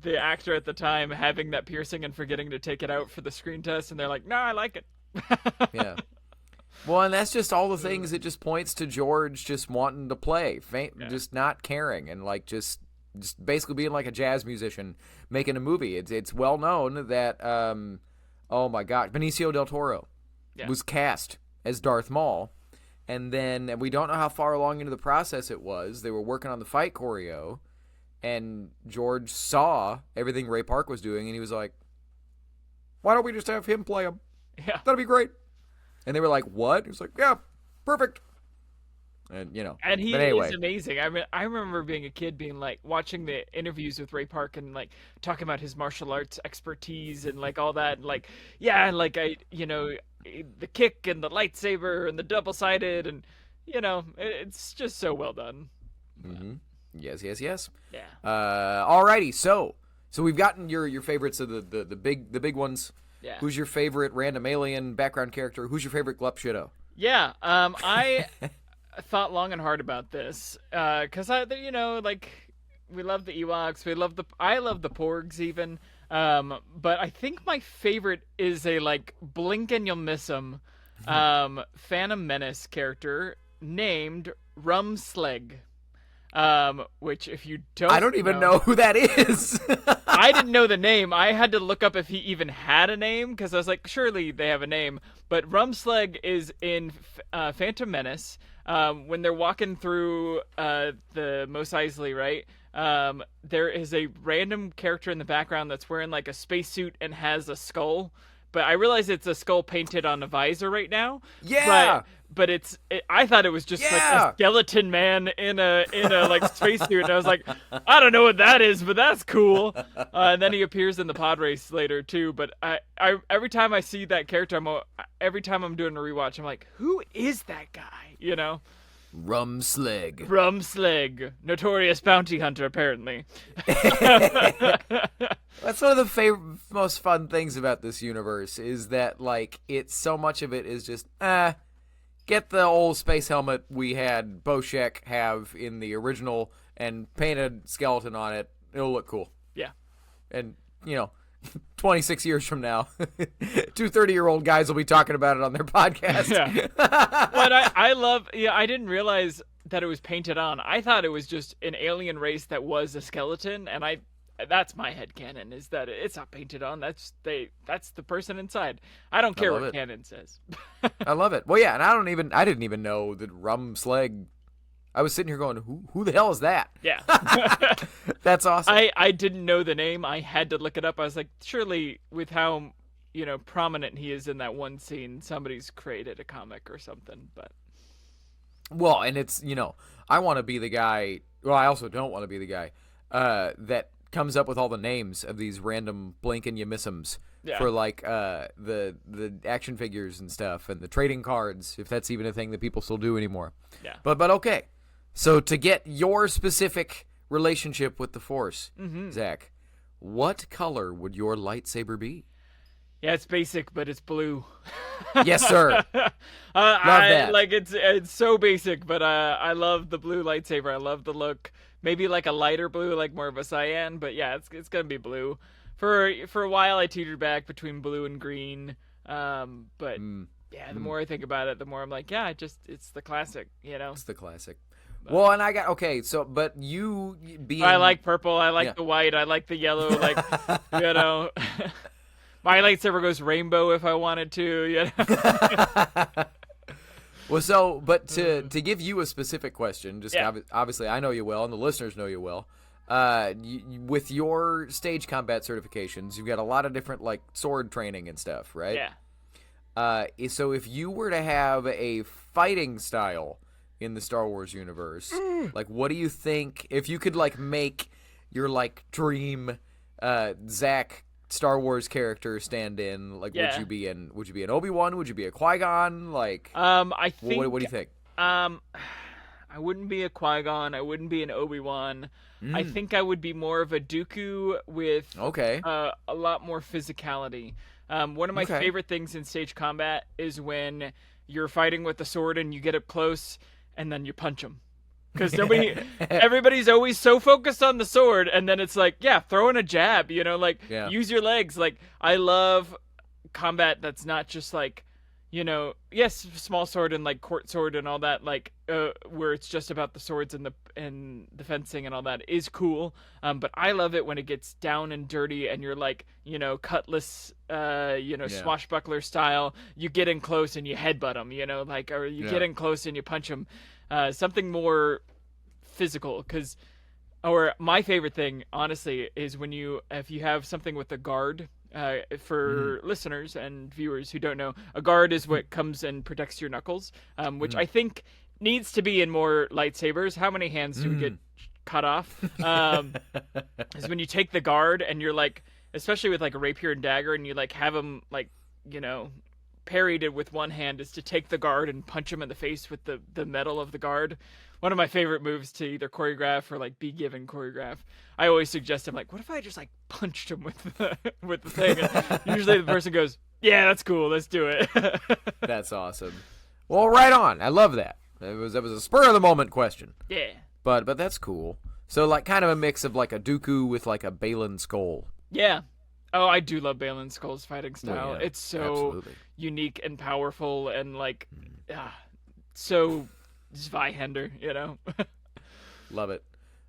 actor at the time having that piercing and forgetting to take it out for the screen test, and they're like, no, I like it. Yeah. Well, and that's just all the things it just points to George just wanting to play, just not caring, and just basically being like a jazz musician making a movie. It's well known that oh my God, Benicio del Toro was cast as Darth Maul, and then we don't know how far along into the process it was. They were working on the fight choreo, and George saw everything Ray Park was doing, and he was like, "Why don't we just have him play him? Yeah, that'd be great." And they were like, "What?" He was like, "Yeah, perfect." And and he anyway. is amazing. I mean, I remember being a kid, being watching the interviews with Ray Park and talking about his martial arts expertise and all that. And the kick and the lightsaber and the double-sided, and it's just so well done. Mm-hmm. Yes. Yeah. Alrighty. So we've gotten your favorites of the big ones. Yeah. Who's your favorite random alien background character? Who's your favorite Glup Shido? Yeah. I thought long and hard about this because we love the Ewoks, I love the Porgs even, but I think my favorite is a blink and you'll miss him Phantom Menace character named Rumsleg, which if you don't I don't even know who that is. I didn't know the name. I had to look up if he even had a name because I was like, surely they have a name. But Rumsleg is in Phantom Menace. When they're walking through the Mos Eisley, right? There is a random character in the background that's wearing a spacesuit and has a skull. But I realize it's a skull painted on a visor right now. Yeah. But I thought it was just a skeleton man in a spacesuit, and I was like, I don't know what that is, but that's cool. And then he appears in the pod race later too. But I every time I see that character, every time I'm doing a rewatch, I'm like, who is that guy? Rumsleg, notorious bounty hunter, apparently. That's one of the most fun things about this universe is that it's so much of it is just get the old space helmet we had Boshek have in the original and paint a skeleton on it. It'll look cool. Yeah. And 26 years from now, 2 30-year-old guys will be talking about it on their podcast. Yeah. But I love, I didn't realize that it was painted on. I thought it was just an alien race that was a skeleton, and that's my headcanon, is that it's not painted on. That's the person inside. I don't care what canon says. I love it. Well, yeah, and I didn't even know that Rumslag. I was sitting here going, who the hell is that? Yeah. That's awesome. I didn't know the name. I had to look it up. I was like, surely with how, prominent he is in that one scene, somebody's created a comic or something, but. Well, and it's, I want to be the guy. Well, I also don't want to be the guy that comes up with all the names of these random blink and you miss 'ems for like the action figures and stuff and the trading cards, if that's even a thing that people still do anymore. Yeah. But okay. So to get your specific relationship with the Force, Zach, what color would your lightsaber be? Yeah, it's basic, but it's blue. Yes, sir. Love that. Like it's so basic, but I love the blue lightsaber. I love the look. Maybe like a lighter blue, like more of a cyan, but yeah, it's gonna be blue. For a while, I teetered back between blue and green. But yeah, the more I think about it, the more I'm like, yeah, it's the classic, It's the classic. Well, and but you being... I like purple, I like the white, I like the yellow, like, my lightsaber goes rainbow if I wanted to, Well, but to give you a specific question, just obviously I know you well, and the listeners know you well. With your stage combat certifications, you've got a lot of different, like, sword training and stuff, right? Yeah. So if you were to have a fighting style in the Star Wars universe, like, what do you think, if you could, like, make your, like, dream Zach Star Wars character stand in, like, would you be an Obi-Wan? Would you be a Qui-Gon? Like, I think... What do you think? I wouldn't be a Qui-Gon. I wouldn't be an Obi-Wan. I think I would be more of a Dooku with a lot more physicality. One of my favorite things in stage combat is when you're fighting with the sword and you get up close and then you punch them. Because everybody's always so focused on the sword, and then it's like, throw in a jab, use your legs. Like, I love combat that's not just like, yes, small sword and like court sword and all that, like, where it's just about the swords and the fencing and all that is cool. But I love it when it gets down and dirty and you're like, cutlass, swashbuckler style. You get in close and you headbutt them, or you get in close and you punch them. Something more physical, or my favorite thing, honestly, is if you have something with a guard. For listeners and viewers who don't know, a guard is what comes and protects your knuckles, which I think needs to be in more lightsabers. How many hands do we get cut off? Is when you take the guard and you're like, especially with like a rapier and dagger, and you like have them like, parried it with one hand, is to take the guard and punch him in the face with the metal of the guard. One of my favorite moves to either choreograph or like be given choreograph. I always suggest, I'm like, what if I just like punched him with the thing? And usually the person goes, yeah, that's cool, let's do it. That's awesome. Well, right on. I love that. That was a spur of the moment question. Yeah. But that's cool. So like kind of a mix of like a Dooku with like a Baylan Skoll. Yeah. Oh, I do love Baylan Skoll's fighting style. Oh, yeah. It's so unique and powerful and like so Zweihander, Love it.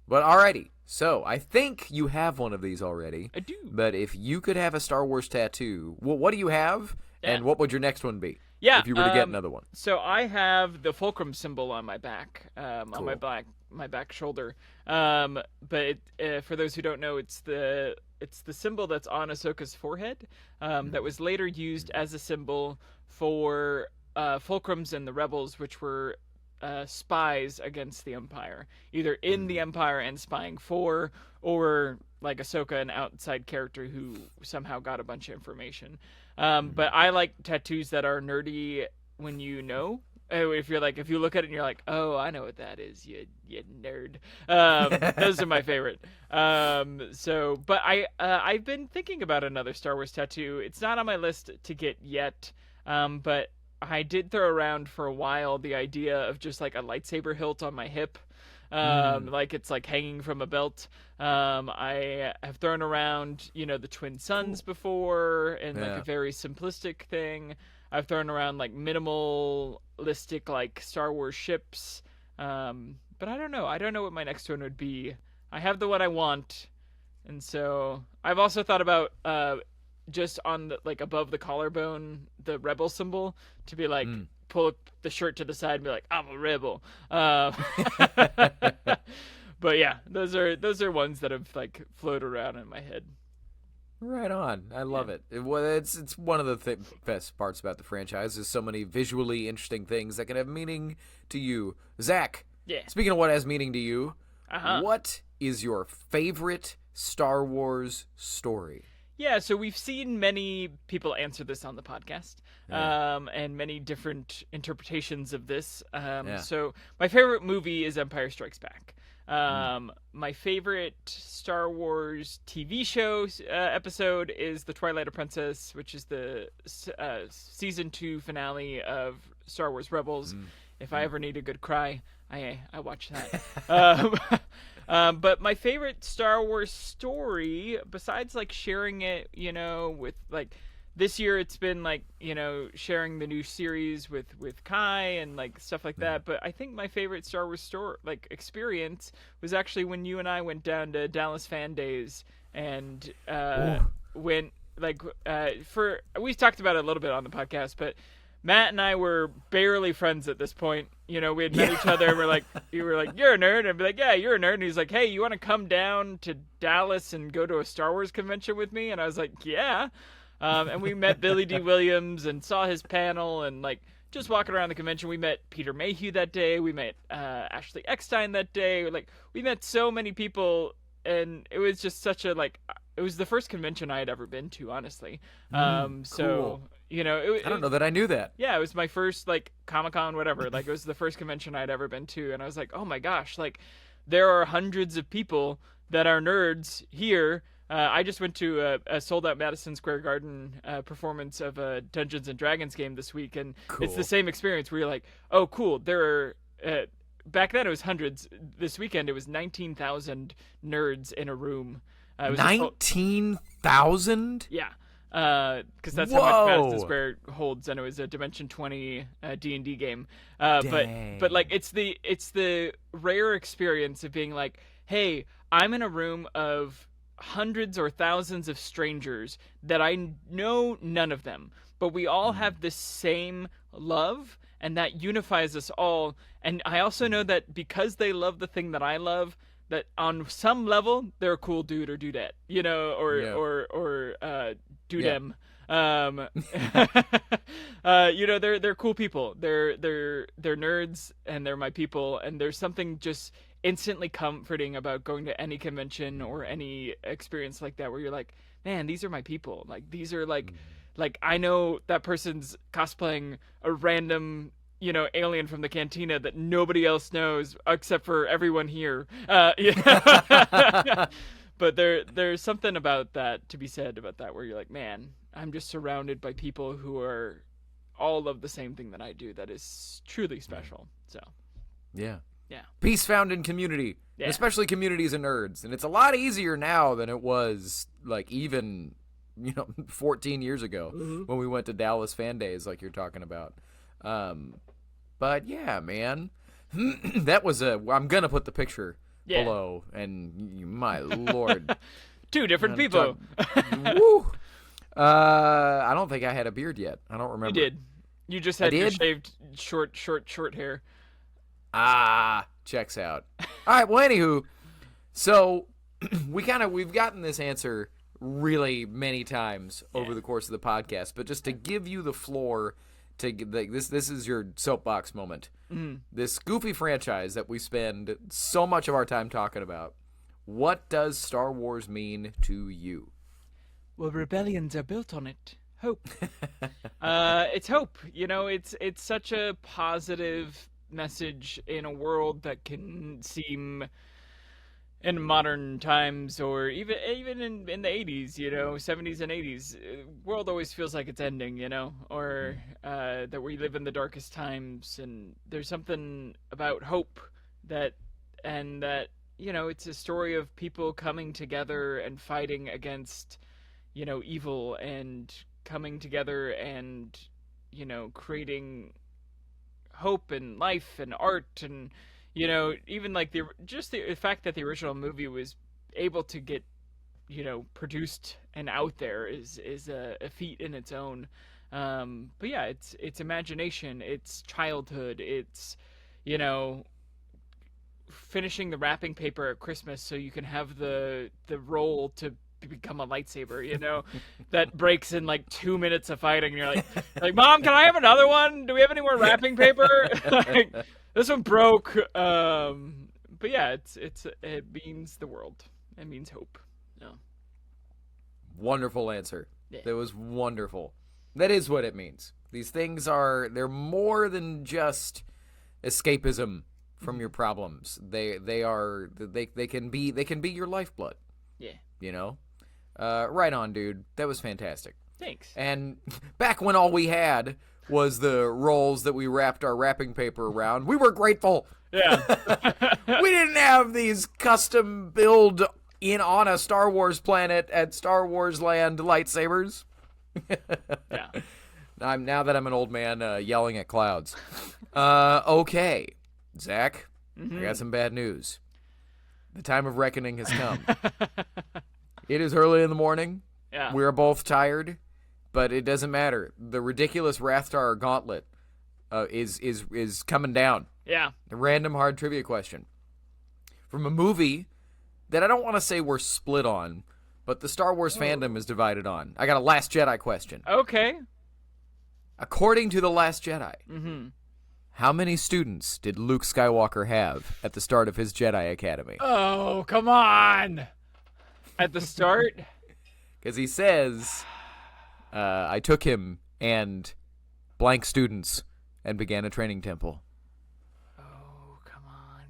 But alrighty. So I think you have one of these already. I do. But if you could have a Star Wars tattoo, what do you have? Yeah. And what would your next one be? Yeah. If you were to get another one. So I have the fulcrum symbol on my back, cool. on my back shoulder. But for those who don't know, it's the symbol that's on Ahsoka's forehead. That was later used as a symbol for fulcrums and the rebels, which were spies against the Empire, either in the Empire and spying for, or like Ahsoka, an outside character who somehow got a bunch of information. But I like tattoos that are nerdy when if you look at it and you're like, oh, I know what that is, you nerd. Those are my favorite. But I've been thinking about another Star Wars tattoo. It's not on my list to get yet, but I did throw around for a while the idea of just like a lightsaber hilt on my hip. like it's like hanging from a belt. I have thrown around, the twin suns before, and like a very simplistic thing. I've thrown around like minimalistic like Star Wars ships. But I don't know. I don't know what my next one would be. I have the one I want, and so I've also thought about just on the like above the collarbone, the rebel symbol, to be like pull up the shirt to the side and be like, I'm a rebel. But yeah, those are ones that have like floated around in my head. Right on. I love it. It's one of the best parts about the franchise is so many visually interesting things that can have meaning to you. Zach, speaking of what has meaning to you, what is your favorite Star Wars story? Yeah, so we've seen many people answer this on the podcast, and many different interpretations of this. So my favorite movie is Empire Strikes Back. My favorite Star Wars TV show episode is The Twilight Princess, which is the season 2 finale of Star Wars Rebels. If I ever need a good cry, I watch that. But my favorite Star Wars story, besides like sharing it, with like this year, it's been like sharing the new series with Kai and like stuff like that. But I think my favorite Star Wars story experience was actually when you and I went down to Dallas Fan Days and went we've talked about it a little bit on the podcast, but Matt and I were barely friends at this point. We had met each other. You were like, you're a nerd. And I'd be like, yeah, you're a nerd. And he's like, hey, you want to come down to Dallas and go to a Star Wars convention with me? And I was like, yeah. And we met Billy D. Williams and saw his panel and like just walking around the convention. We met Peter Mayhew that day. We met Ashley Eckstein that day. Like we met so many people, and it was just such a it was the first convention I had ever been to, honestly. So. Cool. I don't know that I knew that. Yeah, it was my first like Comic-Con, whatever. Like it was the first convention I'd ever been to, and I was like, oh my gosh, like there are hundreds of people that are nerds here. I just went to a sold-out Madison Square Garden performance of a Dungeons and Dragons game this week, and it's the same experience where you're like, oh, cool. There are back then it was hundreds. This weekend it was 19,000 nerds in a room. 19,000? Yeah. Because that's how much Madison Square holds, and it was a Dimension 20 D&D game. But like it's the rare experience of being like, hey, I'm in a room of hundreds or thousands of strangers that I know none of them, but we all have the same love, and that unifies us all. And I also know that because they love the thing that I love, that on some level they're a cool dude or dudette, or dudem. They're cool people. They're nerds, and they're my people. And there's something just instantly comforting about going to any convention or any experience like that, where you're like, man, these are my people. Like these are like I know that person's cosplaying a random alien from the cantina that nobody else knows except for everyone here. But there's something about that to be said about that, where you're like, man, I'm just surrounded by people who are all of the same thing that I do. That is truly special. So, yeah. Peace found in community, especially communities of nerds, and it's a lot easier now than it was like even 14 years ago when we went to Dallas Fan Days, like you're talking about. But yeah, man, that was I'm gonna put the picture below, and my lord, two different people. Woo. I don't think I had a beard yet. I don't remember. You did. You just had your shaved short hair. Checks out. All right. Well, anywho, so we've gotten this answer really many times over the course of the podcast, but just to give you the floor. This is your soapbox moment. This goofy franchise that we spend so much of our time talking about. What does Star Wars mean to you? Well, rebellions are built on it. Hope. It's hope. It's such a positive message in a world that can seem, in modern times, or even in the 80s, 70s and 80s, world always feels like it's ending, or that we live in the darkest times. And there's something about hope that and that, it's a story of people coming together and fighting against, evil, and coming together and, creating hope and life and art, and, even like the fact that the original movie was able to get, produced and out there is a feat in its own. But yeah, it's imagination, it's childhood, it's, finishing the wrapping paper at Christmas so you can have the roll to become a lightsaber, that breaks in like 2 minutes of fighting, and you're like, Mom, can I have another one? Do we have any more wrapping paper? Like, this one broke. But yeah, it means the world. It means hope. No. Wonderful answer. Yeah. That was wonderful. That is what it means. These things they're more than just escapism from your problems. They can be your lifeblood. Yeah. Right on, dude. That was fantastic. Thanks. And back when all we had was the rolls that we wrapped our wrapping paper around, we were grateful. Yeah. We didn't have these custom build on a Star Wars planet at Star Wars Land lightsabers. Yeah. Now that I'm an old man yelling at clouds. Okay, Zach, I got some bad news. The time of reckoning has come. It is early in the morning. Yeah. We're both tired, but it doesn't matter. The ridiculous Rathtar gauntlet is coming down. Yeah. A random hard trivia question from a movie that I don't want to say we're split on, but the Star Wars fandom is divided on. I got a Last Jedi question. Okay. According to The Last Jedi, Mm-hmm. how many students did Luke Skywalker have at the start of his Jedi Academy? Oh, come on. At the start? Because he says, I took him and blank students and began a training temple. Oh, come on.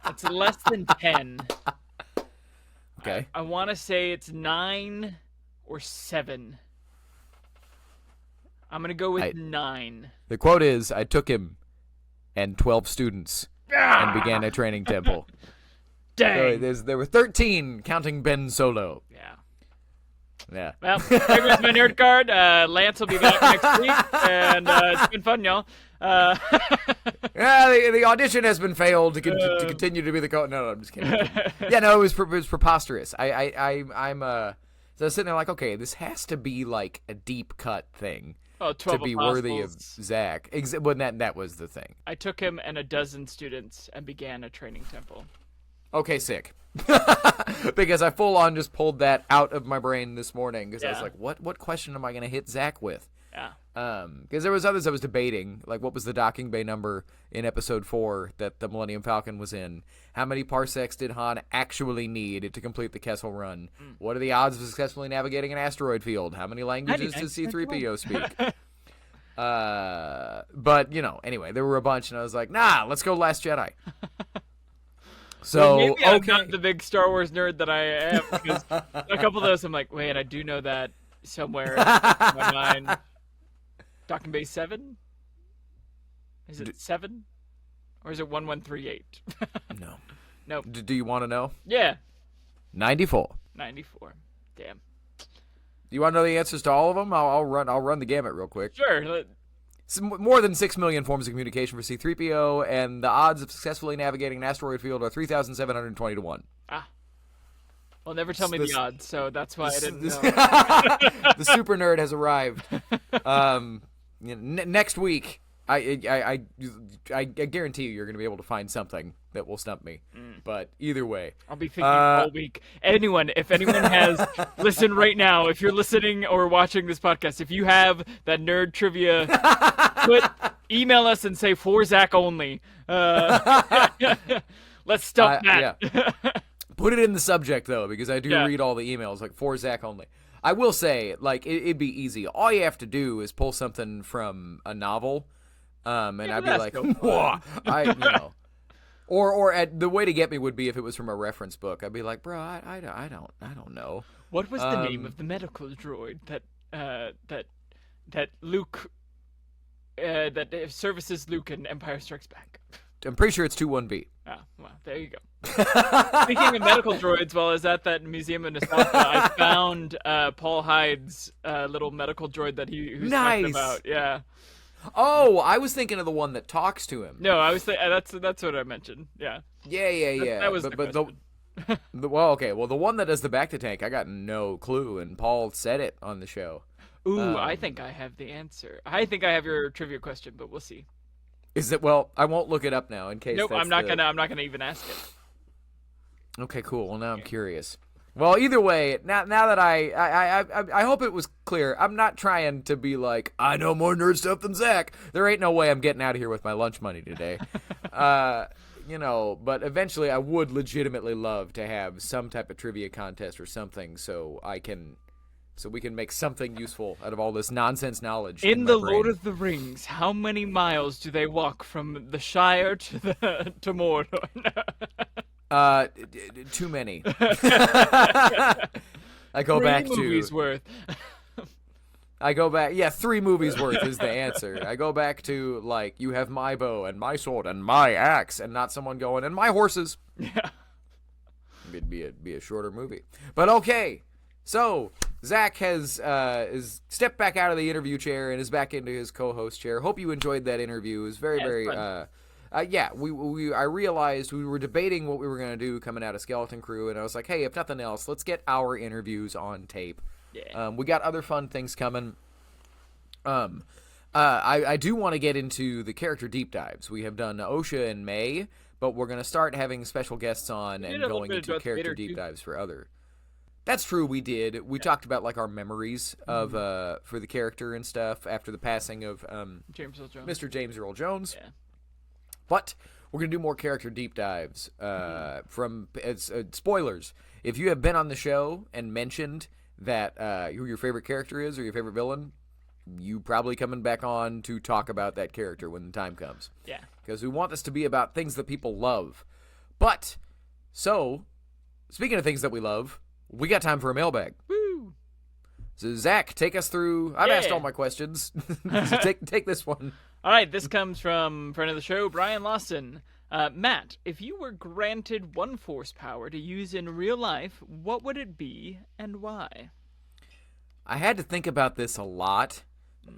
It's less than 10. Okay. I want to say it's 9 or 7. I'm going to go with 9. The quote is, I took him and 12 students and began a training temple. Dang. So there were 13, counting Ben Solo. Yeah. Yeah. Well, there goes my nerd card. Lance will be back next week, and it's been fun, y'all. Yeah, the audition has been failed to continue to be the coach. No, I'm just kidding. Yeah, no, it was preposterous. So I was sitting there like, okay, this has to be like a deep cut thing. Oh, 12 to be apostles. worthy of Zach. But that was the thing. I took him and a dozen students and began a training temple. Okay, sick. Because I full on just pulled that out of my brain this morning because I was like, what question am I going to hit Zach with? Yeah. Because there was others I was debating, like what was the docking bay number in Episode 4 that the Millennium Falcon was in? How many parsecs did Han actually need to complete the Kessel Run? What are the odds of successfully navigating an asteroid field? How many languages does C-3PO speak? But, anyway, there were a bunch, and I was like, nah, let's go Last Jedi. So, well, maybe I'm not the big Star Wars nerd that I am, because a couple of those I'm like, wait, I do know that somewhere in my mind. Docking Bay 7? Is it 7? Or is it 1138? No. Nope. Do you want to know? Yeah. 94. 94. Damn. Do you want to know the answers to all of them? I'll run the gamut real quick. Sure. More than 6 million forms of communication for C-3PO, and the odds of successfully navigating an asteroid field are 3,720 to 1. Ah. Well, never tell me the odds, so that's why I didn't know. The super nerd has arrived. Next week, I guarantee you're going to be able to find something that will stump me. But either way, I'll be thinking all week. If anyone has, listen right now. If you're listening or watching this podcast, if you have that nerd trivia, email us and say for Zach only. Let's stump that. Yeah. Put it in the subject though, because I do read all the emails like for Zach only. I will say, like, it'd be easy. All you have to do is pull something from a novel, and I'd be like, whoa, Or the way to get me would be if it was from a reference book. I'd be like, bro, I don't know. What was the name of the medical droid that Luke that services Luke in Empire Strikes Back. I'm pretty sure it's 21B. Oh, well, there you go. Speaking of medical droids, while I was at that museum in Nostalgia, I found Paul Hyde's little medical droid that he was talking about. Yeah. Oh, I was thinking of the one that talks to him. No, I was that's what I mentioned. Yeah. Yeah. That was well, okay. Well, the one that does the back to tank, I got no clue, and Paul said it on the show. Ooh, I think I have the answer. I think I have your trivia question, but we'll see. Is it? Well, I won't look it up now in case. Nope, I'm not gonna even ask it. Okay, cool. Well, now I'm curious. Well, either way, now that I hope it was clear. I'm not trying to be like, I know more nerd stuff than Zach. There ain't no way I'm getting out of here with my lunch money today. But eventually I would legitimately love to have some type of trivia contest or something so we can make something useful out of all this nonsense knowledge. In the Lord of the Rings, how many miles do they walk from the Shire to Mordor? Too many. I go 3 back movies worth. I go back. Yeah, 3 movies worth is the answer. I go back to like, you have my bow and my sword and my axe, and not someone going and my horses. Yeah. It'd be a shorter movie, but okay. So Zach has stepped back out of the interview chair and is back into his co-host chair. Hope you enjoyed that interview. It was very fun. I realized we were debating what we were going to do coming out of Skeleton Crew, and I was like, hey, if nothing else, let's get our interviews on tape. Yeah. We got other fun things coming. I do want to get into the character deep dives. We have done OSHA in May, but we're going to start having special guests on and going into character deep dives for other. That's true, we did. We talked about like our memories of for the character and stuff after the passing of James Earl Jones. Mr. James Earl Jones. Yeah. But we're going to do more character deep dives from spoilers. If you have been on the show and mentioned that who your favorite character is or your favorite villain, you probably coming back on to talk about that character when the time comes. Yeah. Because we want this to be about things that people love. But, so, speaking of things that we love, we got time for a mailbag. Woo! So, Zach, take us through. I've asked all my questions. So take this one. All right, this comes from friend of the show, Brian Lawson. Matt, if you were granted one force power to use in real life, what would it be and why? I had to think about this a lot.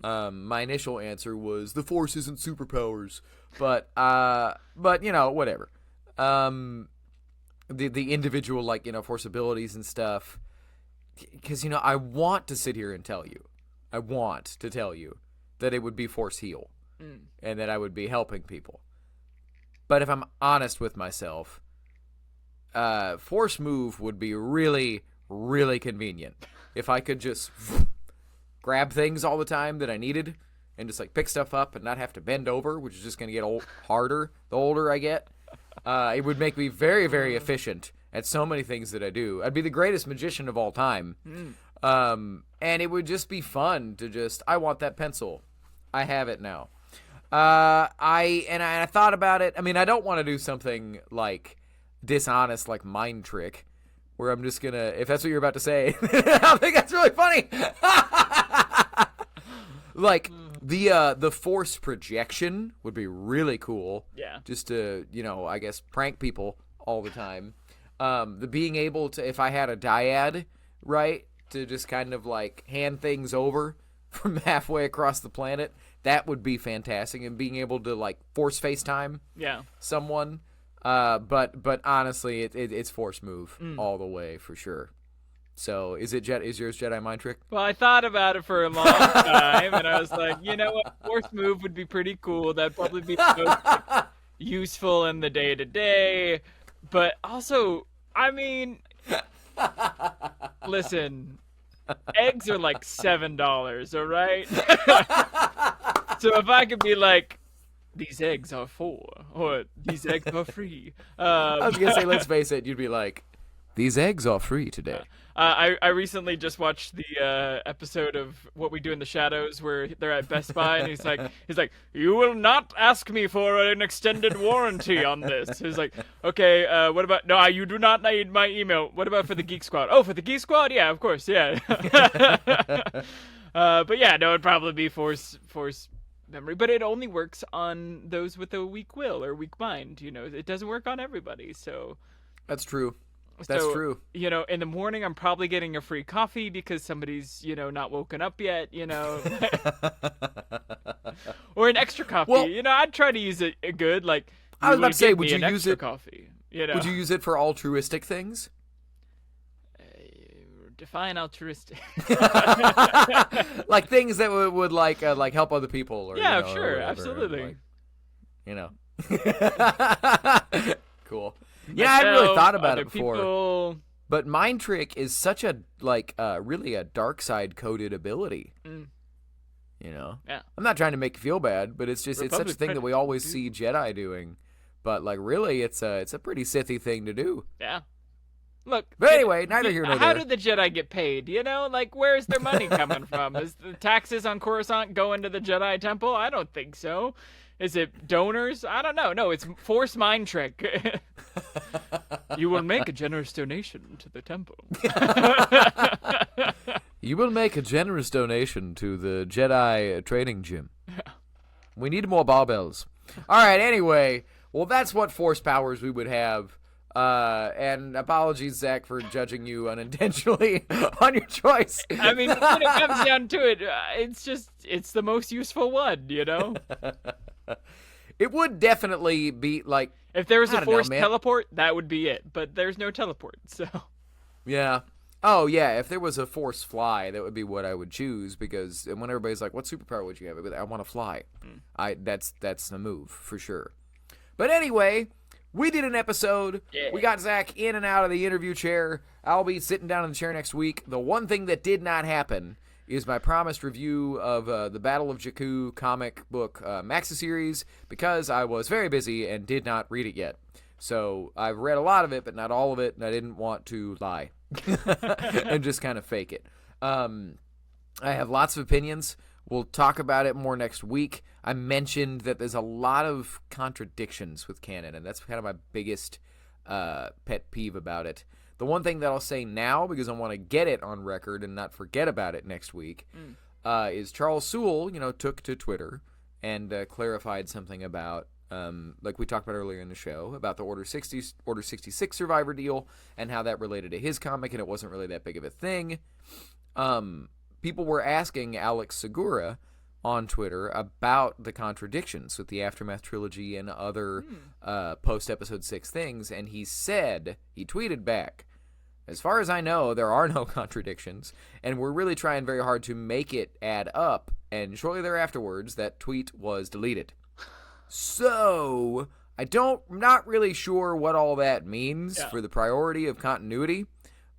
My initial answer was the force isn't superpowers, but whatever. The individual force abilities and stuff. Because I want to sit here and tell you, that it would be force heal, and that I would be helping people. But if I'm honest with myself, force move would be really, really convenient. If I could just grab things all the time that I needed and just pick stuff up and not have to bend over, which is just going to get harder the older I get. It would make me very, very efficient at so many things that I do. I'd be the greatest magician of all time. And it would just be fun to I want that pencil. I have it now. I thought about it. I mean, I don't want to do something dishonest, like mind trick, where I'm just gonna, if that's what you're about to say, I think that's really funny. The force projection would be really cool. Yeah. Just to, I guess prank people all the time. The being able to, if I had a dyad, right, to just kind of hand things over from halfway across the planet, that would be fantastic. And being able to force FaceTime someone. But honestly, it's force move all the way for sure. So is yours Jedi mind trick? Well, I thought about it for a long time, and I was like, you know what, force move would be pretty cool. That'd probably be the most useful in the day to day. But also, I mean, listen, eggs are $7, all right? So if I could be these eggs are for, or these eggs are free. I was gonna say, let's face it, you'd be these eggs are free today. I recently just watched the episode of What We Do in the Shadows where they're at Best Buy, and he's like, you will not ask me for an extended warranty on this. He's like, okay, what about, no, you do not need my email. What about for the Geek Squad? Oh, for the Geek Squad? Yeah, of course, yeah. But yeah, no, it'd probably be force memory, but it only works on those with a weak will or weak mind. It doesn't work on everybody. So that's true. That's true. In the morning, I'm probably getting a free coffee because somebody's, not woken up yet, or an extra coffee. Well, I'd try to use it good. Like, I was about to say, would you use it? Coffee, Would you use it for altruistic things? Define altruistic. Like things that would like help other people. Or, yeah, or sure, whatever, absolutely. Cool. Yeah, I hadn't really thought about it before. People... But Mind Trick is such a really a dark side coded ability. Yeah. I'm not trying to make you feel bad, but it's just it's such a thing that we always see Jedi doing. But like really, it's a pretty Sithy thing to do. Yeah. Look. But anyway, neither here nor there. How do the Jedi get paid? Like where's their money coming from? Is the taxes on Coruscant going to the Jedi Temple? I don't think so. Is it donors? I don't know. No, it's Force Mind Trick. You will make a generous donation to the temple. You will make a generous donation to the Jedi training gym. We need more barbells. All right, anyway. Well, that's what force powers we would have. And apologies, Zach, for judging you unintentionally on your choice. I mean, when it comes down to it, it's the most useful one, It would definitely be like... If there was a forced teleport, that would be it. But there's no teleport, so... Yeah. Oh, yeah, if there was a force fly, that would be what I would choose, because when everybody's like, what superpower would you have? I want to fly. That's the move, for sure. But anyway, we did an episode. Yeah. We got Zach in and out of the interview chair. I'll be sitting down in the chair next week. The one thing that did not happen is my promised review of the Battle of Jakku comic book maxi series, because I was very busy and did not read it yet. So I've read a lot of it, but not all of it, and I didn't want to lie and just kind of fake it. I have lots of opinions. We'll talk about it more next week. I mentioned that there's a lot of contradictions with canon, and that's kind of my biggest pet peeve about it. The one thing that I'll say now, because I want to get it on record and not forget about it next week, is Charles Sewell, took to Twitter and clarified something about, like we talked about earlier in the show, about the Order 66 Survivor deal and how that related to his comic, and it wasn't really that big of a thing. People were asking Alex Segura on Twitter about the contradictions with the Aftermath trilogy and other post-Episode 6 things, and he tweeted back, as far as I know, there are no contradictions, and we're really trying very hard to make it add up, and shortly thereafterwards, that tweet was deleted. So, I'm not really sure what all that means for the priority of continuity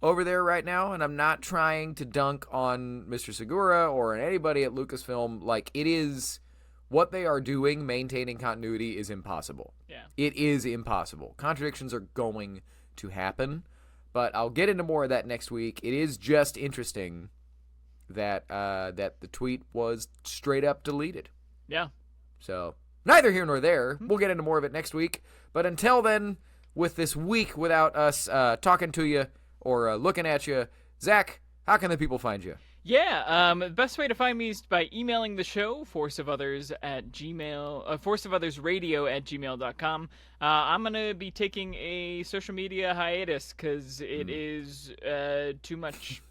over there right now, and I'm not trying to dunk on Mr. Segura or anybody at Lucasfilm. Like, it is what they are doing, maintaining continuity, is impossible. Yeah. It is impossible. Contradictions are going to happen, but I'll get into more of that next week. It is just interesting that that the tweet was straight up deleted. Yeah. So, neither here nor there. We'll get into more of it next week. But until then, with this week without us talking to you or looking at you, Zach, how can the people find you? Yeah, the best way to find me is by emailing the show, forceofothersradio@gmail.com. I'm going to be taking a social media hiatus because it is too much.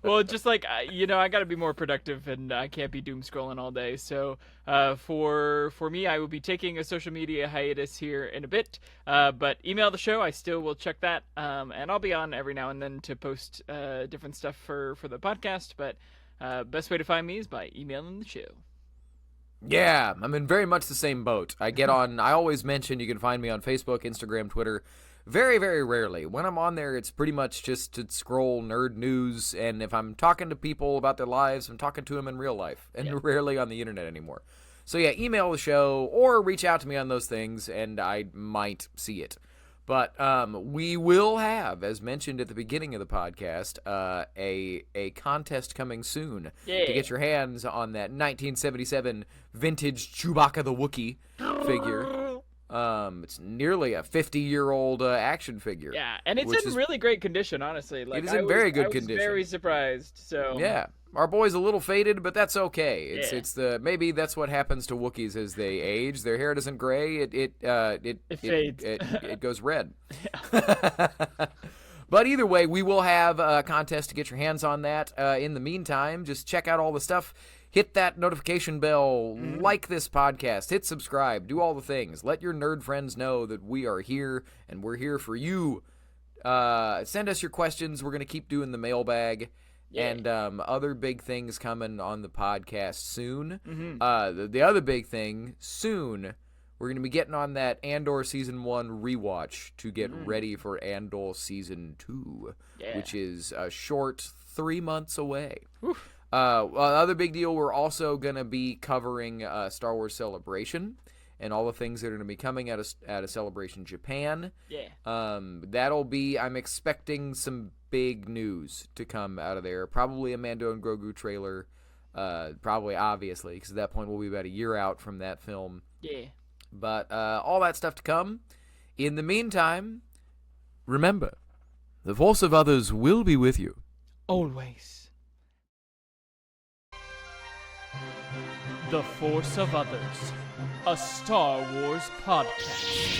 Well, just like, I got to be more productive, and I can't be doom scrolling all day. So for me, I will be taking a social media hiatus here in a bit. But email the show. I still will check that. And I'll be on every now and then to post different stuff for the podcast. But best way to find me is by emailing the show. Yeah, I'm in very much the same boat. I get on, I always mention you can find me on Facebook, Instagram, Twitter. Very, very rarely. When I'm on there, it's pretty much just to scroll nerd news, and if I'm talking to people about their lives, I'm talking to them in real life, and rarely on the internet anymore. So yeah, email the show, or reach out to me on those things, and I might see it. But we will have, as mentioned at the beginning of the podcast, a contest coming soon to get your hands on that 1977 vintage Chewbacca the Wookiee figure. It's nearly a 50-year-old action figure. Yeah, and it's in really great condition, honestly. Like, it is in very good condition. I was very surprised. So yeah, our boy's a little faded, but that's okay. It's Yeah. maybe that's what happens to Wookiees as they age. Their hair doesn't gray. It fades. It goes red. But either way, we will have a contest to get your hands on that. In the meantime, just check out all the stuff. Hit that notification bell, like this podcast, hit subscribe, do all the things. Let your nerd friends know that we are here, and we're here for you. Send us your questions. We're going to keep doing the mailbag, and other big things coming on the podcast soon. The other big thing, soon, we're going to be getting on that Andor Season 1 rewatch to get ready for Andor Season 2, which is a short 3 months away. Oof. Another big deal, we're also going to be covering Star Wars Celebration and all the things that are going to be coming out of Celebration Japan. Yeah. That'll be, I'm expecting some big news to come out of there. Probably a Mando and Grogu trailer. Probably, obviously, because at that point we'll be about a year out from that film. Yeah. But all that stuff to come. In the meantime, remember, the force of others will be with you. Always. The Force of Others, a Star Wars podcast.